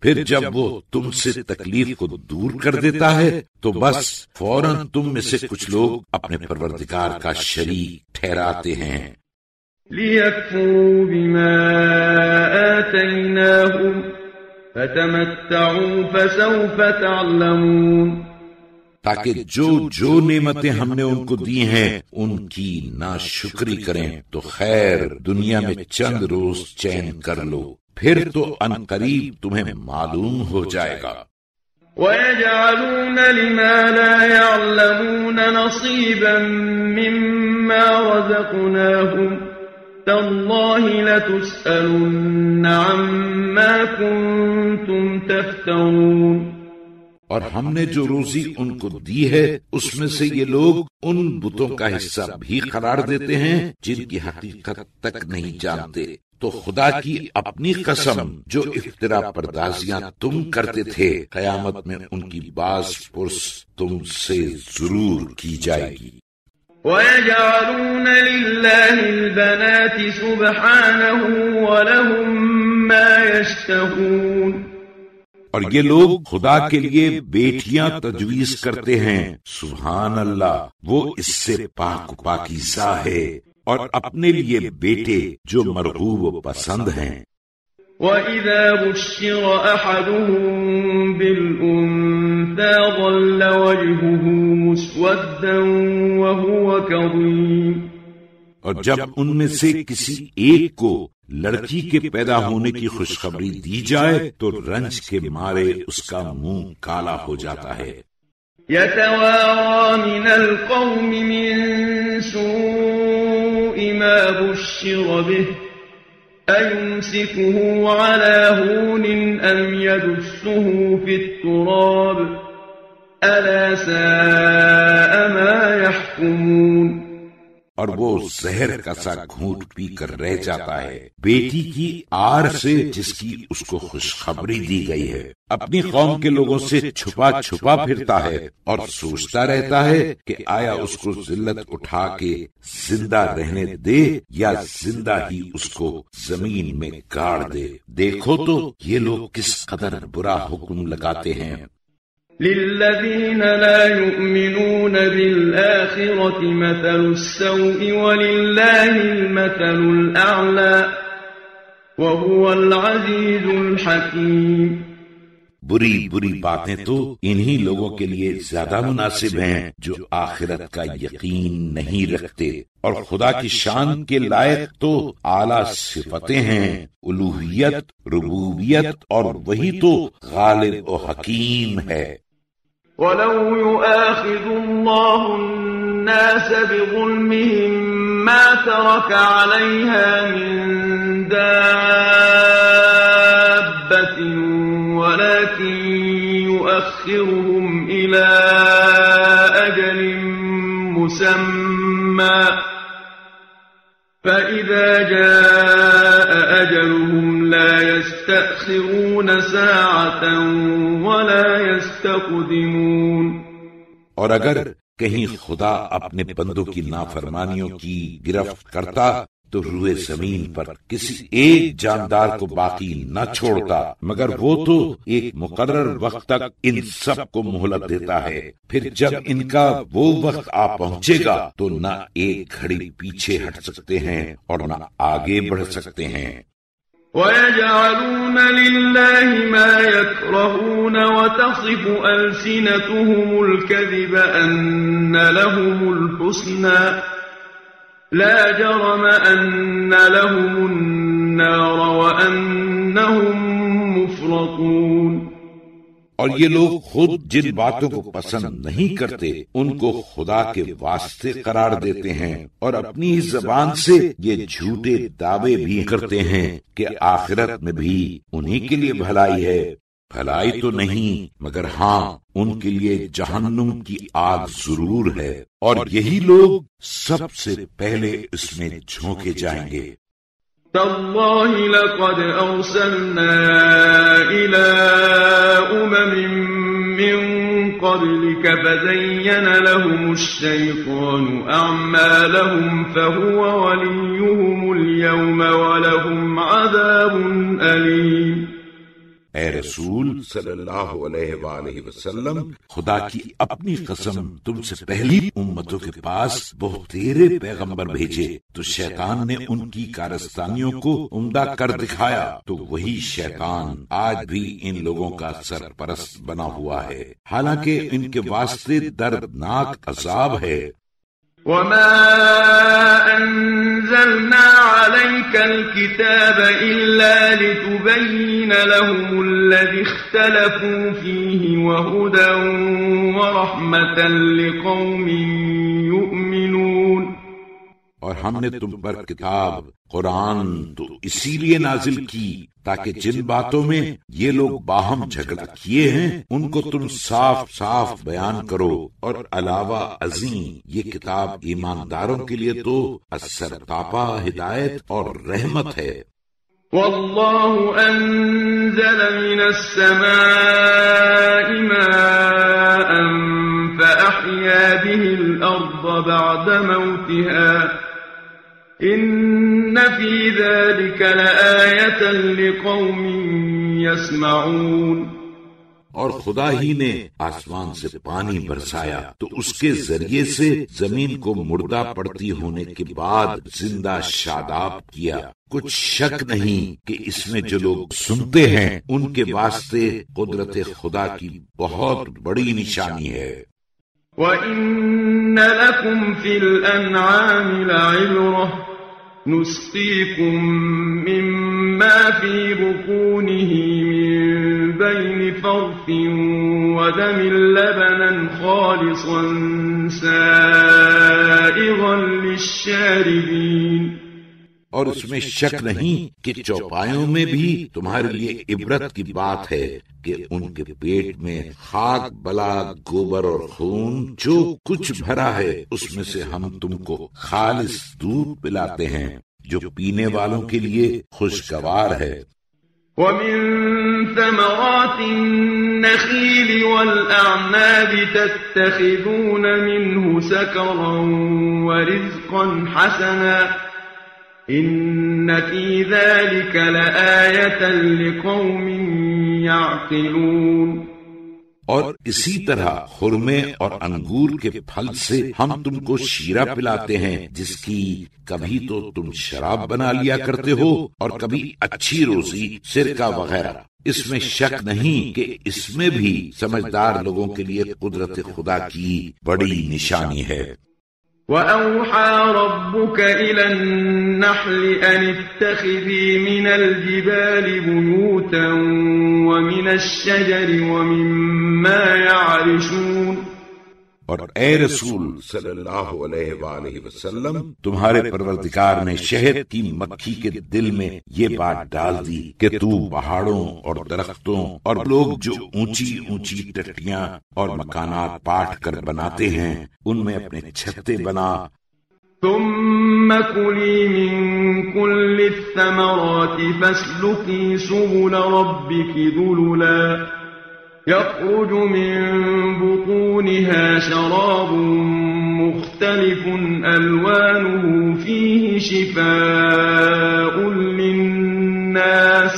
Speaker 1: پھر جب وہ تم سے تکلیف کو دور کر دیتا ہے تو بس فوراً تم میں سے کچھ لوگ اپنے پروردگار کا شریک ٹھہراتے ہیں۔
Speaker 2: لِيَكْفُرُوا بِمَا آتَيْنَاهُمْ فَتَمَتَّعُوا فَسَوْفَ تَعْلَمُونَ،
Speaker 1: تاکہ جو نعمتیں ہم نے ان کو دی ہیں ان کی ناشکری کریں تو خیر دنیا میں چند روز چین کر لو، پھر تو ان قریب تمہیں معلوم ہو جائے گا۔
Speaker 2: وَيَجْعَلُونَ لِمَا لَا يَعْلَمُونَ نَصِيبًا مِّمَّا رَزَقْنَاهُمْ تَاللَّهِ لَتُسْأَلُنَّ عَمَّا كُنتُمْ تَفْتَرُونَ،
Speaker 1: اور ہم نے جو روزی ان کو دی ہے اس میں سے یہ لوگ ان بتوں کا حصہ بھی قرار دیتے ہیں جن کی حقیقت تک نہیں جانتے، تو خدا کی اپنی قسم جو افترا پردازیاں تم کرتے تھے قیامت میں ان کی باز پرس تم سے ضرور کی جائے گی۔
Speaker 2: وَيَجْعَلُونَ لِلَّهِ الْبَنَاتِ سُبْحَانَهُ وَلَهُم مَّا يَشْتَهُونَ،
Speaker 1: اور یہ لوگ خدا کے لیے بیٹیاں تجویز کرتے ہیں، سبحان اللہ، وہ اس سے پاک و پاکیزہ ہے، اور اپنے لیے بیٹے جو مرغوب و پسند ہیں۔
Speaker 2: وَإِذَا بُشِّرَ أَحَدُهُم بِالْأُنثَىٰ ظَلَّ وَجْهُهُ مُسْوَدًّا وَهُوَ كَظِيمٌ،
Speaker 1: اور جب ان میں سے کسی ایک کو لڑکی کے پیدا ہونے کی خوشخبری دی جائے تو رنج کے مارے اس کا منہ کالا ہو جاتا ہے۔
Speaker 2: يَتَوَارَىٰ مِنَ الْقَوْمِ مِن سُوءِ مَا بُشِّرَ بِهِ أَيُمْسِكُهُ عَلَىٰ هُونٍ أَمْ يَدُسُّهُ فِي التُّرَابِ أَلَا سَاءَ مَا يَحْكُمُونَ،
Speaker 1: اور وہ زہر کا سا گھونٹ پی کر رہ جاتا ہے بیٹی کی آر سے جس کی اس کو خوشخبری دی گئی ہے، اپنی قوم کے لوگوں سے چھپا چھپا پھرتا ہے اور سوچتا رہتا ہے کہ آیا اس کو ذلت اٹھا کے زندہ رہنے دے یا زندہ ہی اس کو زمین میں گاڑ دے۔ دیکھو تو یہ لوگ کس قدر برا حکم لگاتے ہیں۔
Speaker 2: لِلَّذِينَ لَا يُؤْمِنُونَ بِالْآخِرَةِ مَثَلُ السَّوْءِ وَلِلَّهِ الْمَثَلُ الْأَعْلَى وَهُوَ الْعَزِيزُ الْحَكِيمُ،
Speaker 1: بری بری باتیں تو انہی لوگوں کے لیے زیادہ مناسب ہیں جو آخرت کا یقین نہیں رکھتے، اور خدا کی شان کے لائق تو اعلیٰ صفتیں ہیں، الوہیت، ربوبیت، اور وہی تو غالب و حکیم ہے۔
Speaker 2: وَلَوْ يُؤَاخِذُ اللَّهُ النَّاسَ بِظُلْمِهِمْ مَا تَرَكَ عَلَيْهَا مِن دَابَّةٍ وَلَكِن يُؤَخِّرُهُمْ إِلَى أَجَلٍ مُّسَمًّى فَإِذَا جَاءَ أَجَلُهُمْ لَا يَسْتَأْخِرُونَ سَاعَةً وَلَا يَسْتَقْدِمُونَ۔
Speaker 1: اور اگر کہیں خدا اپنے بندوں کی نافرمانیوں کی گرفت کرتا تو روئے زمین پر کسی ایک جاندار کو باقی نہ چھوڑتا، مگر وہ تو ایک مقرر وقت تک ان سب کو مہلت دیتا ہے، پھر جب ان کا وہ وقت آ پہنچے گا تو نہ ایک گھڑی پیچھے ہٹ سکتے ہیں اور نہ آگے بڑھ سکتے ہیں۔
Speaker 2: وَيَجْعَلُونَ لِلَّهِ مَا يَكْرَهُونَ وَتَصِفُ أَلْسِنَتُهُمُ الْكَذِبَ أَنَّ لَهُمُ الْحُسْنَى لَا جَرَمَ أَنَّ لَهُمُ النَّارَ وَأَنَّهُمْ مُفْرَطُونَ۔
Speaker 1: اور یہ لوگ خود جن باتوں کو پسند نہیں کرتے ان کو خدا کے واسطے قرار دیتے ہیں، اور اپنی زبان سے یہ جھوٹے دعوے بھی کرتے ہیں کہ آخرت میں بھی انہی کے لیے بھلائی ہے۔ بھلائی تو نہیں، مگر ہاں ان کے لیے جہنم کی آگ ضرور ہے، اور یہی لوگ سب سے پہلے اس میں جھونکے جائیں گے۔
Speaker 2: تالله لقد أرسلنا إلى من قبلك فزين لهم الشيطان أعمالهم فهو وليهم اليوم ولهم عذاب أليم۔
Speaker 1: اے رسول صلی اللہ علیہ وآلہ وسلم، خدا کی اپنی قسم، تم سے پہلی امتوں کے پاس بہتیرے پیغمبر بھیجے تو شیطان نے ان کی کارستانیوں کو عمدہ کر دکھایا، تو وہی شیطان آج بھی ان لوگوں کا سرپرست بنا ہوا ہے، حالانکہ ان کے واسطے دردناک عذاب ہے۔
Speaker 2: وَمَا أَنزَلْنَا عَلَيْكَ الْكِتَابَ إِلَّا لِتُبَيِّنَ لَهُمُ الَّذِي اخْتَلَفُوا فِيهِ وَهُدًى وَرَحْمَةً لِقَوْمٍ يُؤْمِنُونَ۔
Speaker 1: اور ہم نے تم پر کتاب قرآن تو اسی لیے نازل کی تاکہ جن باتوں میں یہ لوگ باہم جھگڑا کیے ہیں ان کو تم صاف صاف بیان کرو، اور علاوہ ازیں یہ کتاب ایمانداروں کے لیے تو السرتاپا ہدایت اور رحمت ہے۔
Speaker 2: والله أنزل من السماء ماء فأحيا به الأرض بعد موتها إن في ذلك لآية لقوم يسمعون۔
Speaker 1: اور خدا ہی نے آسمان سے پانی برسایا تو اس کے ذریعے سے زمین کو مردہ پڑتی ہونے کے بعد زندہ شاداب کیا۔ کچھ شک نہیں کہ اس میں جو لوگ سنتے ہیں ان کے واسطے قدرت خدا کی بہت بڑی نشانی ہے۔
Speaker 2: وَإِنَّ لَكُمْ فِي الْأَنْعَامِ لَعِبْرَةً نُسْقِيكُم مِّمَّا فِي بُطُونِهِ مِن بَيْنِ فَرْثٍ وَدَمٍ لَبَنًا خَالِصًا سَائِغًا لِلشَّارِبِينَ۔
Speaker 1: اور اس میں شک نہیں کہ چوپایوں میں بھی تمہارے لیے عبرت کی بات ہے کہ ان کے پیٹ میں خاک بلا گوبر اور خون جو کچھ بھرا ہے اس میں سے ہم تم کو خالص دودھ پلاتے ہیں جو پینے والوں کے لیے خوشگوار ہے۔
Speaker 2: وَمِن ثَمَرَاتِ النَّخِيلِ وَالْأَعْنَابِ تَتَّخِذُونَ مِنْهُ سَكَرًا وَرِزْقًا حَسَنًا إِنَّ فِي ذَلِكَ لَآيَةً لِقَوْمٍ يَعْقِلُونَ۔
Speaker 1: اور اسی طرح خرمے اور انگور کے پھل سے ہم تم کو شیرہ پلاتے ہیں جس کی کبھی تو تم شراب بنا لیا کرتے ہو اور کبھی اچھی روزی سرکہ وغیرہ، اس میں شک نہیں کہ اس میں بھی سمجھدار لوگوں کے لیے قدرت خدا کی بڑی نشانی ہے۔
Speaker 2: وَأَوْحَى رَبُّكَ إِلَى النَّحْلِ أَنِ اتَّخِذِي مِنَ الْجِبَالِ بُيُوتًا وَمِنَ الشَّجَرِ وَمِمَّا يَعْرِشُونَ،
Speaker 1: اور اے رسول صلی اللہ علیہ وآلہ وسلم، تمہارے پروردگار نے شہد کی مکھی کے دل میں یہ بات ڈال دی کہ تو پہاڑوں اور درختوں اور لوگ جو اونچی اونچی ٹٹیاں اور مکانات پاٹ کر بناتے ہیں ان میں اپنے چھتے بنا۔
Speaker 2: ثم كلي من كل الثمرات فاسلكي سبل ربك ذللا يخرج من بطونها شراب مختلف ألوانه فيه شفاء للناس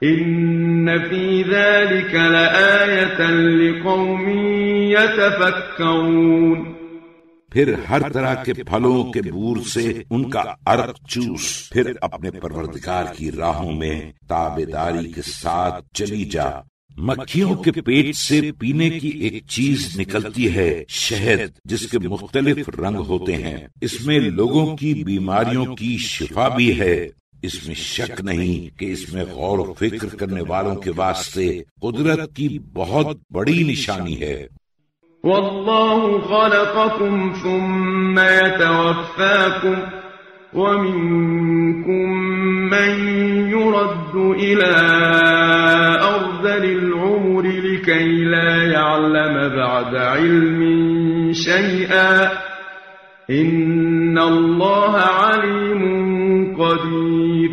Speaker 2: إن في ذلك لآية لقوم يتفكرون۔
Speaker 1: پھر ہر طرح کے پھلوں کے بور سے ان کا عرق چوس، پھر اپنے پروردگار کی راہوں میں تابعداری کے ساتھ چلی جا۔ مکھیوں کے پیٹ سے پینے کی ایک چیز نکلتی ہے، شہد، جس کے مختلف رنگ ہوتے ہیں، اس میں لوگوں کی بیماریوں کی شفا بھی ہے۔ اس میں شک نہیں کہ اس میں غور و فکر کرنے والوں کے واسطے قدرت کی بہت بڑی نشانی ہے۔
Speaker 2: والله خلقكم ثم يتوفاكم ومنكم من يرد إلى أرذل العمر لكي لا يعلم بعد علم شيئا إن الله عليم قدير۔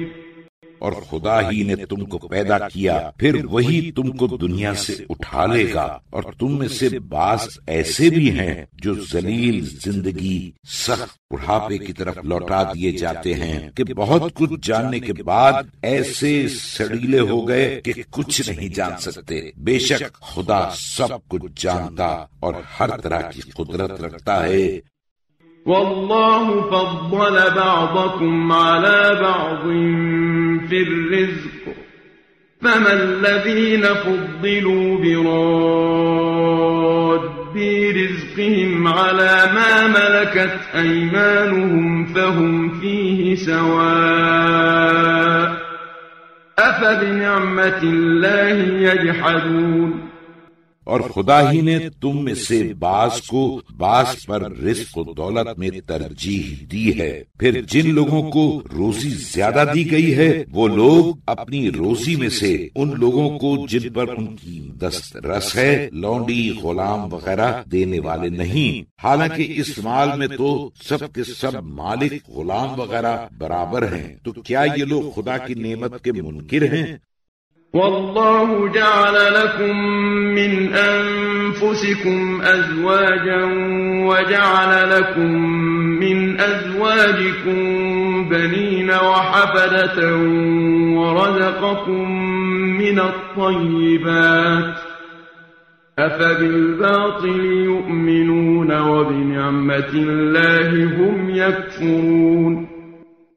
Speaker 1: اور خدا ہی نے تم کو پیدا کیا، پھر وہی تم کو دنیا سے اٹھا لے گا، اور تم میں سے بعض ایسے بھی ہیں جو ذلیل زندگی سخت بڑھاپے کی طرف لوٹا دیے جاتے ہیں کہ بہت کچھ جاننے کے بعد ایسے سڑیلے ہو گئے کہ کچھ نہیں جان سکتے۔ بے شک خدا سب کچھ جانتا اور ہر طرح کی قدرت رکھتا ہے۔
Speaker 2: والله فضل بعضكم على بعض في الرزق فما الذين فضلوا براد رزقهم على ما ملكت أيمانهم فهم فيه سواء أفبنعمة الله يجحدون۔
Speaker 1: اور خدا ہی نے تم میں سے بعض کو بعض پر رزق و دولت میں ترجیح دی ہے، پھر جن لوگوں کو روزی زیادہ دی گئی ہے وہ لوگ اپنی روزی میں سے ان لوگوں کو جن پر ان کی دسترس ہے لونڈی غلام وغیرہ دینے والے نہیں، حالانکہ اس مال میں تو سب کے سب مالک غلام وغیرہ برابر ہیں، تو کیا یہ لوگ خدا کی نعمت کے منکر ہیں؟
Speaker 2: والله جعل لكم من أنفسكم أزواجا وجعل لكم من أزواجكم بنين وحفدة ورزقكم من الطيبات أفبالباطل يؤمنون وبنعمة الله هم يكفرون۔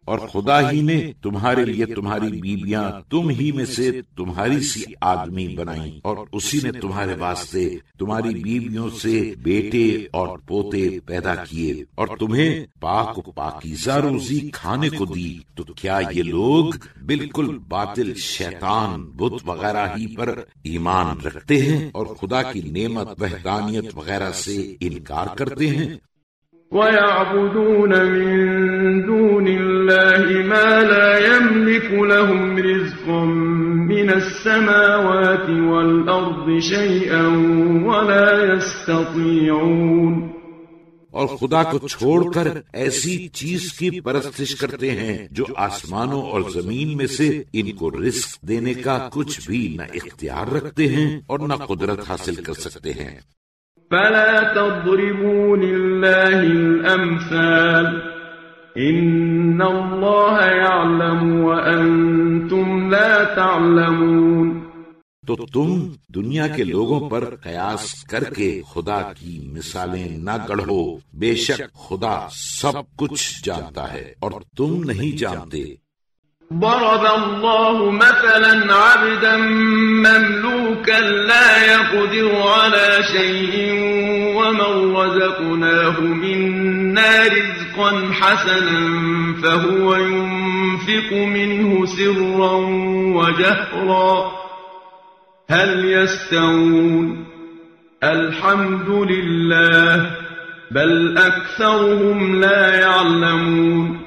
Speaker 1: اور خدا ہی نے تمہارے لیے تمہاری بیویاں تم ہی میں سے تمہاری سی آدمی بنائیں، اور اسی نے تمہارے واسطے تمہاری بیویوں سے بیٹے اور پوتے پیدا کیے، اور تمہیں پاک و پاکیزہ روزی کھانے کو دی، تو کیا یہ لوگ بالکل باطل شیطان بت وغیرہ ہی پر ایمان رکھتے ہیں اور خدا کی نعمت وحدانیت وغیرہ سے انکار کرتے ہیں؟
Speaker 2: وَيَعْبُدُونَ مِن دُونِ اللَّهِ مَا لَا يَمْلِكُ لَهُمْ رِزْقًا مِّنَ السَّمَاوَاتِ وَالْأَرْضِ شَيْئًا وَلَا يَسْتَطِيعُونَ۔
Speaker 1: اور خدا کو چھوڑ کر ایسی چیز کی پرستش کرتے ہیں جو آسمانوں اور زمین میں سے ان کو رزق دینے کا کچھ بھی نہ اختیار رکھتے ہیں اور نہ قدرت حاصل کر سکتے ہیں۔
Speaker 2: فلا تضربوا لله الأمثال إن الله يعلم وأنتم لا تعلمون۔
Speaker 1: تو تم دنیا کے لوگوں پر قیاس کر کے خدا کی مثالیں نہ گڑھو، بے شک خدا سب کچھ جانتا ہے اور تم نہیں جانتے۔
Speaker 2: ضرب الله مثلا عبدا مملوكا لا يقدر على شيء ومن رزقناه منا رزقا حسنا فهو ينفق منه سرا وجهرا هل يستوون الحمد لله بل أكثرهم لا يعلمون.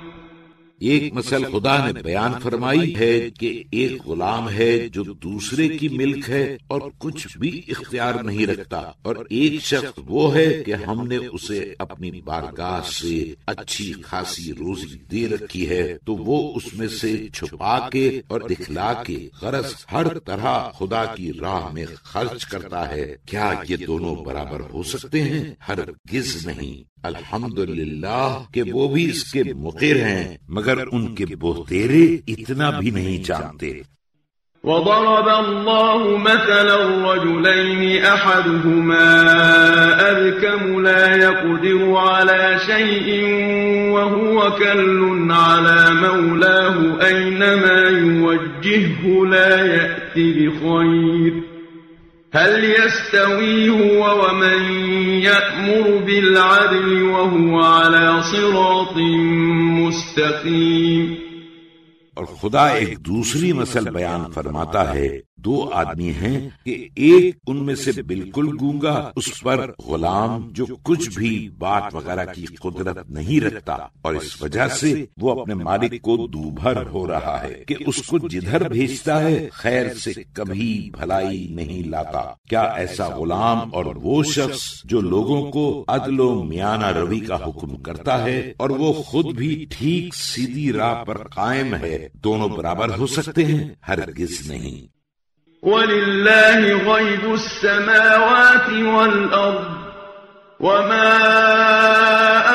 Speaker 1: ایک مثل خدا نے بیان فرمائی ہے کہ ایک غلام ہے جو دوسرے کی ملک ہے اور کچھ بھی اختیار نہیں رکھتا، اور ایک شخص وہ ہے کہ ہم نے اسے اپنی بارگاہ سے اچھی خاصی روزی دے رکھی ہے تو وہ اس میں سے چھپا کے اور دکھلا کے غرض ہر طرح خدا کی راہ میں خرچ کرتا ہے. کیا یہ دونوں برابر ہو سکتے ہیں؟ ہرگز نہیں. الحمدللہ کہ وہ بھی اس کے مقر ہیں، مگر ان کے بہتیرے اتنا بھی نہیں جانتے.
Speaker 2: وضرب الله مثلا رجلين أحدهما أبكم لا يقدر على شيء وهو كل على مولاه أينما يوجهه لا يأتي بخير هل يستوي هو ومن يأمر بالعدل وهو على صراط مستقيم.
Speaker 1: اور خدا ایک دوسری مثل بیان فرماتا ہے. دو آدمی ہیں کہ ایک ان میں سے بالکل گونگا، اس پر غلام جو کچھ بھی بات وغیرہ کی قدرت نہیں رکھتا، اور اس وجہ سے وہ اپنے مالک کو دوبھر ہو رہا ہے کہ اس کو جدھر بھیجتا ہے خیر سے کبھی بھلائی نہیں لاتا. کیا ایسا غلام اور وہ شخص جو لوگوں کو عدل و میانہ روی کا حکم کرتا ہے اور وہ خود بھی ٹھیک سیدھی راہ پر قائم ہے، دونوں برابر ہو سکتے ہیں؟ ہرگز نہیں.
Speaker 2: وَلِلَّهِ غَيْبُ السَّمَاوَاتِ وَالْأَرْضِ وَمَا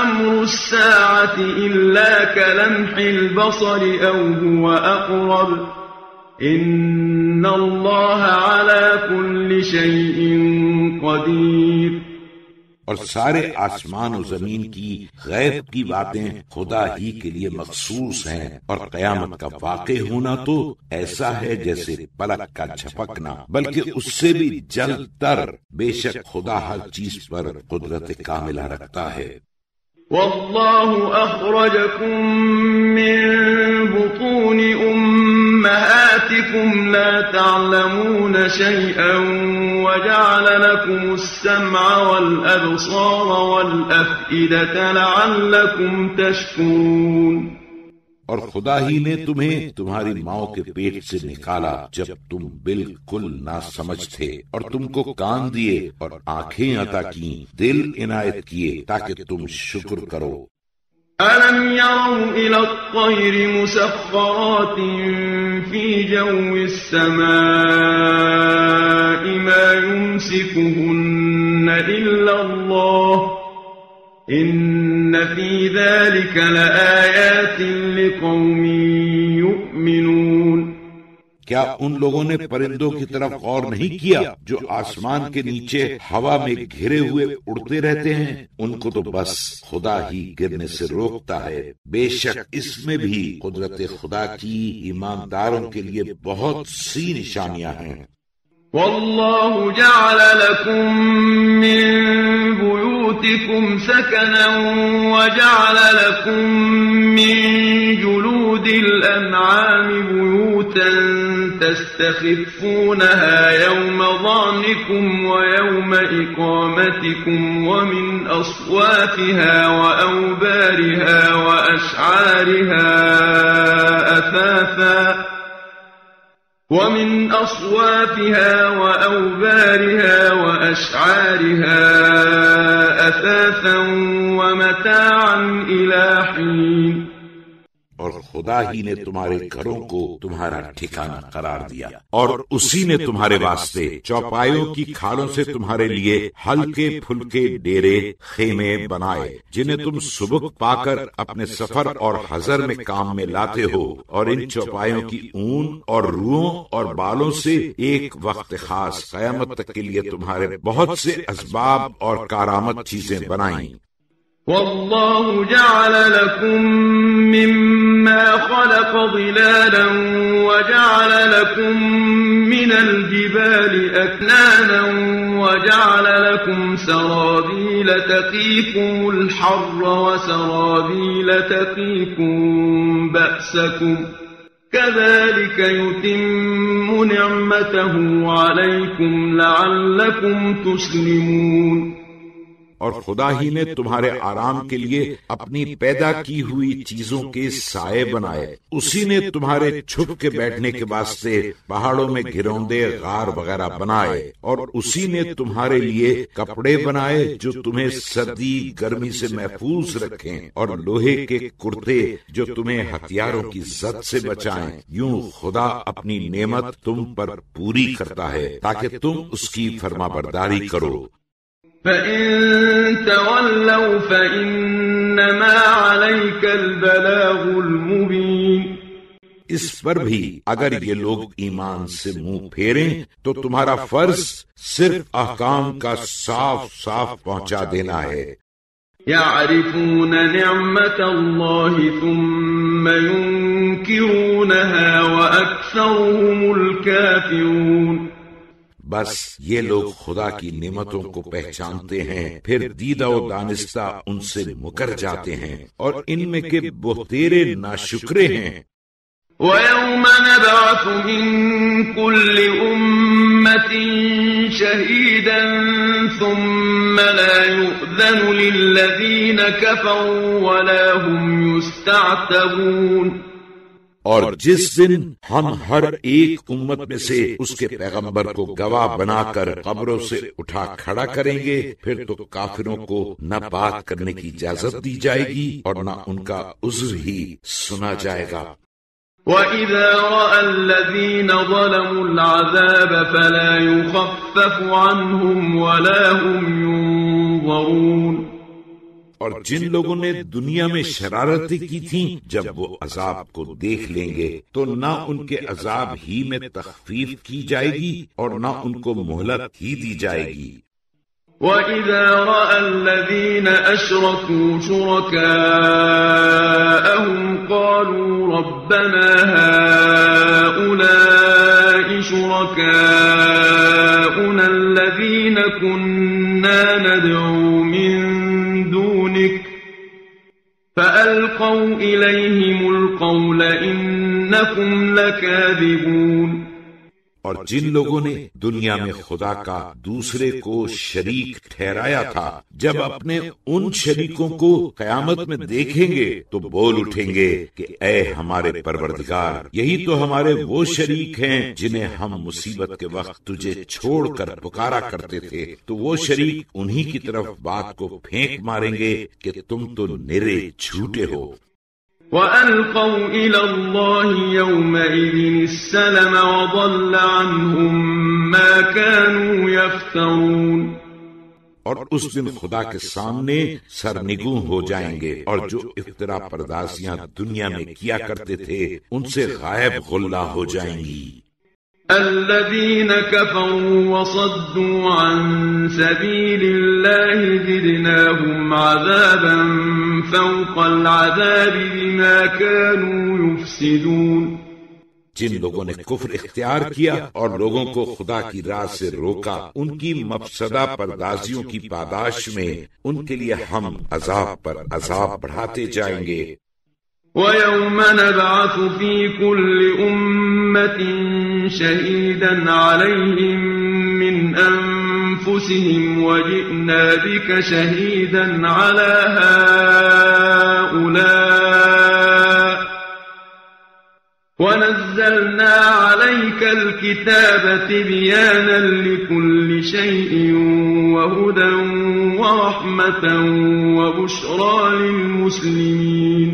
Speaker 2: أَمْرُ السَّاعَةِ إِلَّا كَلَمْحِ الْبَصَرِ أَوْ هُوَ أَقْرَبُ إِنَّ اللَّهَ عَلَى كُلِّ شَيْءٍ قَدِيرٌ.
Speaker 1: اور سارے آسمان و زمین کی غیب کی باتیں خدا ہی کے لیے مخصوص ہیں، اور قیامت کا واقع ہونا تو ایسا ہے جیسے پلک کا جھپکنا، بلکہ اس سے بھی جلد تر. بے شک خدا ہر چیز پر قدرت کاملہ رکھتا ہے.
Speaker 2: والله أخرجكم من بطون أمهاتكم لا تعلمون شيئا وجعل لكم السمع والأبصار والأفئدة لعلكم تشكرون.
Speaker 1: اور خدا ہی نے تمہیں تمہاری ماؤں کے پیٹ سے نکالا جب تم بالکل ناسمجھ تھے، اور تم کو کان دیے اور آنکھیں عطا کیں، دل عنایت کیے تاکہ تم شکر کرو.
Speaker 2: أَلَمْ يَرَوْا إِلَى الطَّيْرِ مُسَخَّرَاتٍ فِي جَوِّ السَّمَاءِ مَا يُمْسِكُهُنَّ إِلَّا اللَّهُ إِنَّ فِي ذَلِكَ لَآيَاتٍ لِقَوْمٍ يُؤْمِنُونَ.
Speaker 1: کیا ان لوگوں نے پرندوں کی طرف غور نہیں کیا جو آسمان کے نیچے ہوا میں گھرے ہوئے اڑتے رہتے ہیں؟ ان کو تو بس خدا ہی گرنے سے روکتا ہے. بے شک اس میں بھی قدرت خدا کی ایمانداروں کے لیے بہت سی نشانیاں ہیں.
Speaker 2: والله جعل لكم من بيوتكم سكنا وجعل لكم من جلود الأنعام بيوتا تستخفونها يوم ظعنكم ويوم إقامتكم ومن أصوافها وأوبارها وأشعارها أثاثا ومتاعا إلى حين.
Speaker 1: اور خدا ہی نے تمہارے گھروں کو تمہارا ٹھکانہ قرار دیا، اور اسی نے تمہارے واسطے چوپایوں کی کھالوں سے تمہارے لیے ہلکے پھلکے ڈیرے خیمے بنائے جنہیں تم سبک پا کر اپنے سفر اور حضر میں کام میں لاتے ہو، اور ان چوپایوں کی اون اور روحوں اور بالوں سے ایک وقت خاص قیامت تک کے لیے تمہارے بہت سے اسباب اور کارآمد چیزیں بنائیں.
Speaker 2: والله جعل لكم مما خلق ظلالا وجعل لكم من الجبال أكنانا وجعل لكم سرابيل تقيكم الحر وسرابيل تقيكم بأسكم كذلك يتم نعمته عليكم لعلكم تسلمون۔
Speaker 1: اور خدا ہی نے تمہارے آرام کے لیے اپنی پیدا کی ہوئی چیزوں کے سائے بنائے، اسی نے تمہارے چھپ کے بیٹھنے کے واسطے پہاڑوں میں گھروندے غار وغیرہ بنائے، اور اسی نے تمہارے لیے کپڑے بنائے جو تمہیں سردی گرمی سے محفوظ رکھیں، اور لوہے کے کرتے جو تمہیں ہتھیاروں کی زد سے بچائیں۔ یوں خدا اپنی نعمت تم پر پوری کرتا ہے تاکہ تم اس کی فرما برداری کرو۔
Speaker 2: فَإِن تَوَلَّوْا فَإِنَّمَا عَلَيْكَ الْبَلَاغُ الْمُبِينُ۔
Speaker 1: اس پر بھی اگر یہ لوگ ایمان سے منہ پھیریں تو تمہارا فرض صرف احکام کا صاف صاف پہنچا دینا ہے۔
Speaker 2: يَعْرِفُونَ نِعْمَةَ اللَّهِ ثُمَّ يُنْكِرُونَهَا وَأَكْثَرُهُمُ الْكَافِرُونَ۔
Speaker 1: بس یہ لوگ خدا کی نعمتوں کو پہچانتے ہیں، پھر دیدہ و دانستہ ان سے مکر جاتے ہیں، اور ان میں کے بہتیرے ناشکرے ہیں۔
Speaker 2: وَيَوْمَ نَبْعَثُ مِن كُلِّ أُمَّةٍ شَهِيدًا ثُمَّ لَا يُؤْذَنُ لِلَّذِينَ كَفَرُوا وَلَا هُمْ يُسْتَعْتَبُونَ۔
Speaker 1: اور جس دن ہم ہر ایک امت میں سے اس کے پیغمبر کو گواہ بنا کر قبروں سے اٹھا کھڑا کریں گے، پھر تو کافروں کو نہ بات کرنے کی اجازت دی جائے گی اور نہ ان کا عذر ہی سنا جائے گا۔
Speaker 2: وَإِذَا رَأَى الَّذِينَ ظَلَمُوا الْعَذَابَ فَلَا يُخَفَّفُ عَنْهُمْ وَلَا هُمْ يُنظَرُونَ۔
Speaker 1: اور جن لوگوں نے دنیا میں شرارتیں کی تھیں، جب وہ عذاب کو دیکھ لیں گے تو نہ ان کے عذاب ہی میں تخفیف کی جائے گی اور نہ ان کو مہلت ہی دی جائے گی۔
Speaker 2: وَإِذَا رَأَى الَّذِينَ أَشْرَكُوا شُرَكَاءَهُمْ قَالُوا رَبَّنَا هَؤُلَاءِ شُرَكَاؤُنَا الَّذِينَ كُنَّا نَدْعُو مِن دُونِكَ فَأَلْقَوْا إِلَيْهِمُ الْقَوْلَ إِنَّكُمْ لَكَاذِبُونَ۔
Speaker 1: اور جن لوگوں نے دنیا میں خدا کا دوسرے کو شریک ٹھہرایا تھا، جب اپنے ان شریکوں کو قیامت میں دیکھیں گے تو بول اٹھیں گے کہ اے ہمارے پروردگار، یہی تو ہمارے وہ شریک ہیں جنہیں ہم مصیبت کے وقت تجھے چھوڑ کر پکارا کرتے تھے، تو وہ شریک انہی کی طرف بات کو پھینک ماریں گے کہ تم تو نرے جھوٹے ہو۔
Speaker 2: وَأَلْقَوْا إِلَى اللَّهِ يَوْمَئِذٍ السَّلَمَ وَضَلَّ عَنْهُمْ مَا كَانُوا يَفْتَرُونَ۔
Speaker 1: اور اس دن خدا کے سامنے سرنگوں ہو جائیں گے، اور جو افترا پردازیاں دنیا میں کیا کرتے تھے ان سے غائب غلہ ہو جائیں گی۔
Speaker 2: الذين كفروا وصدوا عن سبيل الله زدناهم عذابا فوق العذاب بما كانوا يفسدون۔
Speaker 1: جن لوگوں نے کفر اختیار کیا اور لوگوں کو خدا کی راہ سے روکا، ان کی مفسدہ پردازیوں کی پاداش میں ان کے لیے ہم عذاب پر عذاب بڑھاتے جائیں گے۔
Speaker 2: وَيَوْمَ نَبْعَثُ فِي كُلِّ أُمَّةٍ شَهِيدًا عَلَيْهِمْ مِنْ أَنفُسِهِمْ وَجِئْنَا بِكَ شَهِيدًا عَلَى هَؤُلَاءِ وَنَزَّلْنَا عَلَيْكَ الْكِتَابَ تِبْيَانًا لِكُلِّ شَيْءٍ وَهُدًى وَرَحْمَةً وَبُشْرَى لِلْمُسْلِمِينَ۔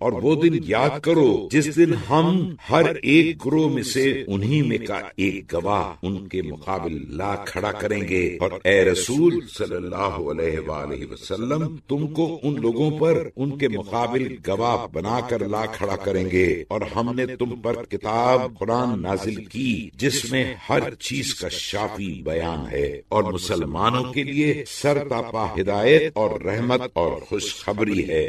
Speaker 1: اور وہ دن یاد کرو جس دن ہم ہر ایک گروہ میں سے انہی میں کا ایک گواہ ان کے مقابل لا کھڑا کریں گے، اور اے رسول صلی اللہ علیہ وآلہ وسلم تم کو ان لوگوں پر ان کے مقابل گواہ بنا کر لا کھڑا کریں گے، اور ہم نے تم پر کتاب قرآن نازل کی جس میں ہر چیز کا شافی بیان ہے، اور مسلمانوں کے لیے سرتاپا ہدایت اور رحمت اور خوشخبری ہے۔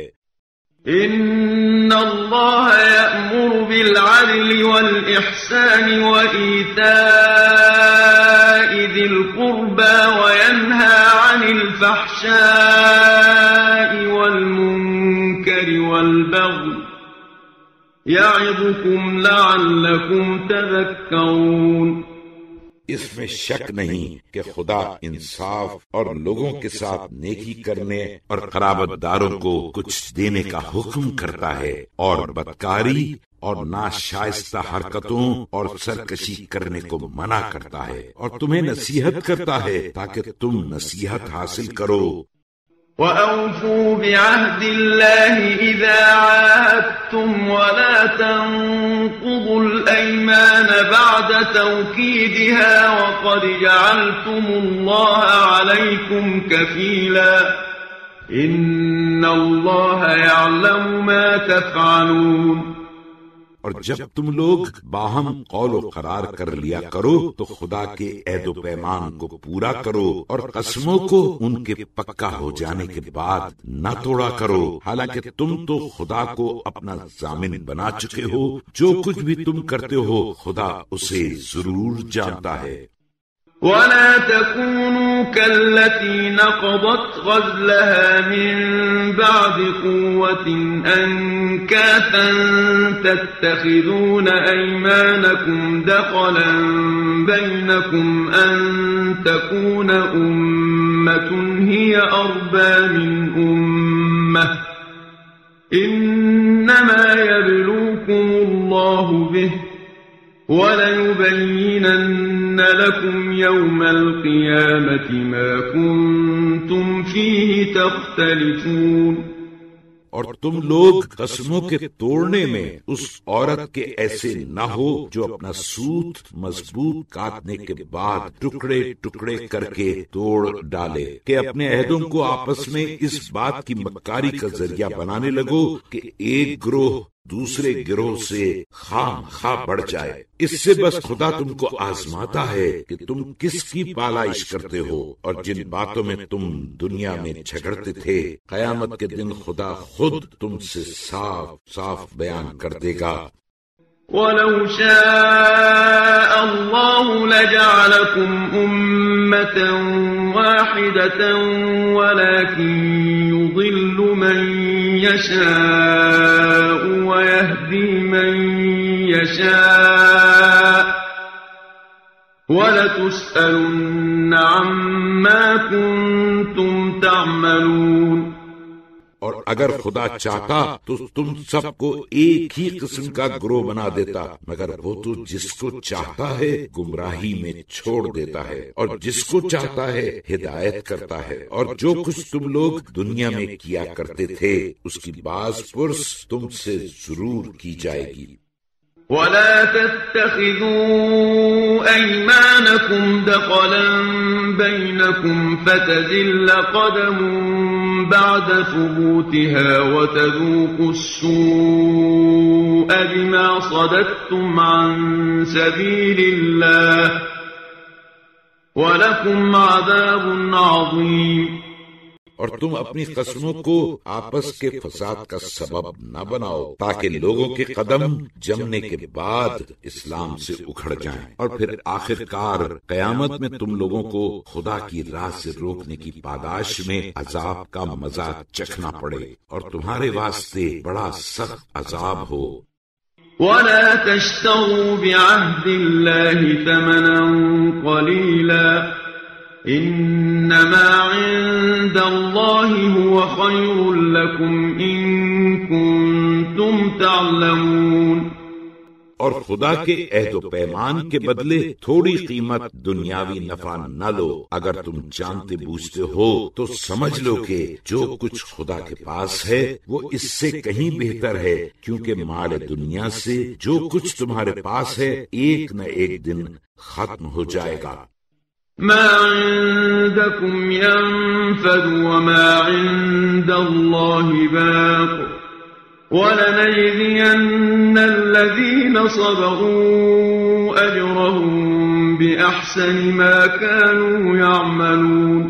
Speaker 2: ان اللہ یأمر بالعدل والإحسان وإیتاء ذی القربى وینہى عن الفحشاء والمنکر والبغی یعظکم لعلکم تذکرون۔
Speaker 1: اس میں شک نہیں کہ خدا انصاف اور لوگوں کے ساتھ نیکی کرنے اور قرابت داروں کو کچھ دینے کا حکم کرتا ہے، اور بدکاری اور ناشائستہ حرکتوں اور سرکشی کرنے کو منع کرتا ہے، اور تمہیں نصیحت کرتا ہے تاکہ تم نصیحت حاصل کرو۔
Speaker 2: وَأَوْفُوا بِعَهْدِ اللَّهِ إِذَا عَاهَدتُّمْ وَلَا تَنقُضُوا الْأَيْمَانَ بَعْدَ تَوْكِيدِهَا وَقَدْ جَعَلْتُمُ اللَّهَ عَلَيْكُمْ كَفِيلًا إِنَّ اللَّهَ يَعْلَمُ مَا تَفْعَلُونَ۔
Speaker 1: اور جب تم لوگ باہم قول و قرار کر لیا کرو تو خدا کے عہد و پیمان کو پورا کرو، اور قسموں کو ان کے پکا ہو جانے کے بعد نہ توڑا کرو، حالانکہ تم تو خدا کو اپنا ضامن بنا چکے ہو، جو کچھ بھی تم کرتے ہو خدا اسے ضرور جانتا ہے۔
Speaker 2: ولا تكونوا كالتي نقضت غزلها من بعد قوة أنكاثا تتخذون أيمانكم دخلا بينكم أن تكون أمة هي أربى من أمة إنما يبلوكم الله به وَلَيُبَيِّنَنَّ لَكُمْ يَوْمَ الْقِيَامَةِ مَا كُنْتُمْ فِيهِ تَخْتَلِفُونَ۔
Speaker 1: اور تم لوگ قسموں کے توڑنے میں اس عورت کے ایسے نہ ہو جو اپنا سوت مضبوط کاٹنے کے بعد ٹکڑے ٹکڑے کر کے توڑ ڈالے، کہ اپنے عہدوں کو آپس میں اس بات کی مکاری کا ذریعہ بنانے لگو کہ ایک گروہ دوسرے گروہ سے خام خواہ بڑھ جائے۔ اس سے بس خدا تم کو آزماتا ہے کہ تم کس کی پالائش کرتے ہو، اور جن باتوں میں تم دنیا میں جھگڑتے تھے قیامت کے دن خدا خود تم سے صاف صاف بیان کر دے گا۔
Speaker 2: وَلَوْ شَاءَ اللَّهُ لَجَعَلَكُمْ أُمَّةً وَاحِدَةً وَلَكِنْ يُضِلُّ مَنْ يَشَاءُ وَيَهْدِي مَنْ يَشَاءُ وَلَتُسْأَلُنَّ عَمَّا كُنْتُمْ تَعْمَلُونَ۔
Speaker 1: اور اگر خدا چاہتا تو تم سب کو ایک ہی قسم کا گروہ بنا دیتا، مگر وہ تو جس کو چاہتا ہے گمراہی میں چھوڑ دیتا ہے، اور جس کو چاہتا ہے ہدایت کرتا ہے، اور جو کچھ تم لوگ دنیا میں کیا کرتے تھے اس کی باز پرس تم سے ضرور کی جائے گی۔
Speaker 2: وَلَا تَتَّخِذُوا أَيْمَانَكُمْ دَخَلًا بَيْنَكُمْ فَتَزِلَّ قَدَمٌ بَعْدَ ثُبُوتِهَا وَتَذُوقُوا السُّوءَ بِمَا صَدَدتُّمْ عَن سَبِيلِ اللَّهِ وَلَكُمْ عَذَابٌ عَظِيمٌ۔
Speaker 1: اور تم اپنی قسموں کو آپس کے فساد کا سبب نہ بناؤ تاکہ لوگوں کے قدم جمنے کے بعد اسلام سے اکھڑ جائیں، اور پھر آخر کار قیامت میں تم لوگوں کو خدا کی راہ سے روکنے کی پاداش میں عذاب کا مزہ چکھنا پڑے، اور تمہارے واسطے بڑا سخت عذاب ہو۔
Speaker 2: وَلَا تَشْتَرُوا بِعَهْدِ اللَّهِ ثَمَنًا قَلِيلًا إِنَّمَا عِندَ اللَّهِ هُوَ خَيْرٌ لَكُمْ إِن كُنتُمْ تَعْلَمُونَ۔
Speaker 1: اور خدا کے عہد و پیمان کے بدلے تھوڑی قیمت دنیاوی نفع نہ لو۔ اگر تم جانتے بوجھتے ہو تو سمجھ لو کہ جو کچھ خدا کے پاس ہے وہ اس سے کہیں بہتر ہے، کیونکہ مال دنیا سے جو کچھ تمہارے پاس ہے ایک نہ ایک دن ختم ہو جائے گا۔
Speaker 2: ما عندكم ينفد وما عند الله باق وَلَنَجْزِيَنَّ الَّذِينَ صَبَرُوا أَجْرَهُمْ بِأَحْسَنِ مَا كَانُوا يَعْمَلُونَ،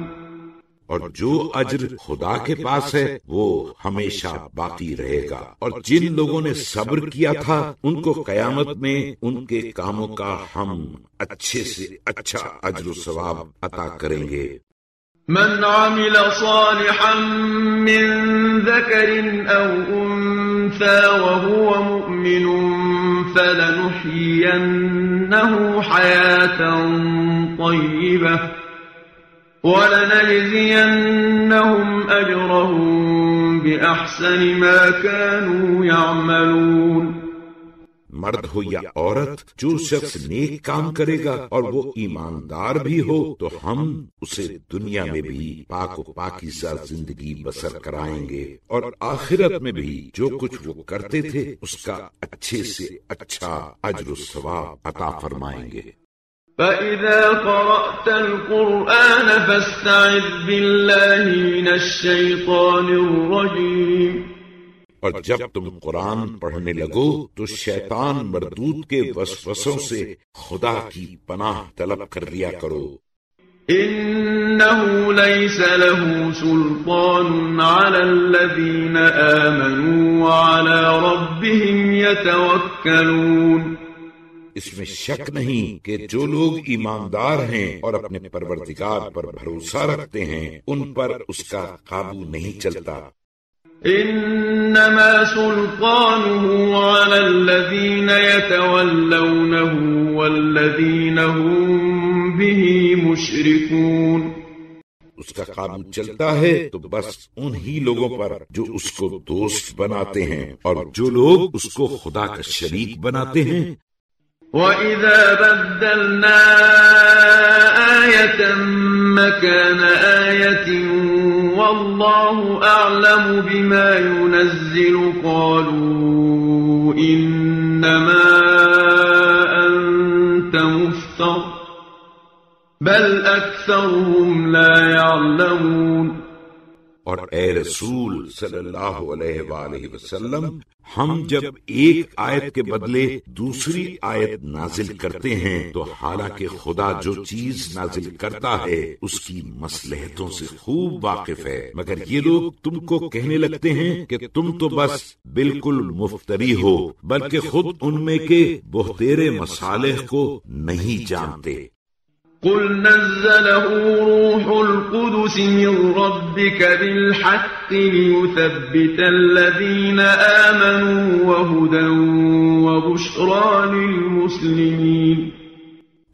Speaker 1: اور جو اجر خدا کے پاس ہے وہ ہمیشہ باقی رہے گا، اور جن لوگوں نے صبر کیا تھا ان کو قیامت میں ان کے کاموں کا ہم اچھے سے اچھا اجر و ثواب عطا کریں گے۔
Speaker 2: من عمل صالحا من ذكر أو أنثى وهو مؤمن فلنحيينه حياة طيبة ولنجزينهم أجرهم بأحسن ما كانوا يعملون۔
Speaker 1: مرد ہو یا عورت، جو شخص نیک کام کرے گا اور وہ ایماندار بھی ہو تو ہم اسے دنیا میں بھی پاک و پاکیزہ زندگی بسر کرائیں گے، اور آخرت میں بھی جو کچھ وہ کرتے تھے اس کا اچھے سے اچھا اجر و ثواب عطا فرمائیں گے۔
Speaker 2: فَإِذَا قَرَأْتَ الْقُرْآنَ فَاسْتَعِذْ بِاللَّهِ مِنَ الشَّيْطَانِ الرَّجِيمِ،
Speaker 1: اور جب تم قرآن پڑھنے لگو تو شیطان مردود کے وسوسوں سے خدا کی پناہ طلب کر لیا کرو۔
Speaker 2: إِنَّهُ لَيْسَ لَهُ سُلْطَانٌ عَلَى الَّذِينَ آمَنُوا وَعَلَى رَبِّهِمْ يَتَوَكَّلُونَ،
Speaker 1: اس میں شک نہیں کہ جو لوگ ایماندار ہیں اور اپنے پروردگار پر بھروسہ رکھتے ہیں ان پر اس کا قابو نہیں چلتا۔
Speaker 2: إنما سلطانه على الذين يتولونه والذين هم به مشركون،
Speaker 1: اس کا قابو چلتا ہے تو بس انہی لوگوں پر جو اس کو دوست بناتے ہیں اور جو لوگ اس کو خدا کا شریک بناتے ہیں۔
Speaker 2: وَإِذَا بَدَّلْنَا آيَةً مَكَانَ آيَةٍ وَاللَّهُ أَعْلَمُ بِمَا يُنَزِّلُ قَالُوا إِنَّمَا أَنْتَ مُفْتَرٍ بَلْ أَكْثَرُهُمْ لَا يَعْلَمُونَ۔
Speaker 1: اور اے رسول صلی اللہ علیہ وآلہ وسلم، ہم جب ایک آیت کے بدلے دوسری آیت نازل کرتے ہیں تو حالانکہ خدا جو چیز نازل کرتا ہے اس کی مصلحتوں سے خوب واقف ہے، مگر یہ لوگ تم کو کہنے لگتے ہیں کہ تم تو بس بالکل مفتری ہو، بلکہ خود ان میں کے بہتیرے مصالح کو نہیں جانتے۔
Speaker 2: قل نزله روح القدس من ربك بالحق ليثبت الذين آمنوا وهدى وبشرى للمسلمين۔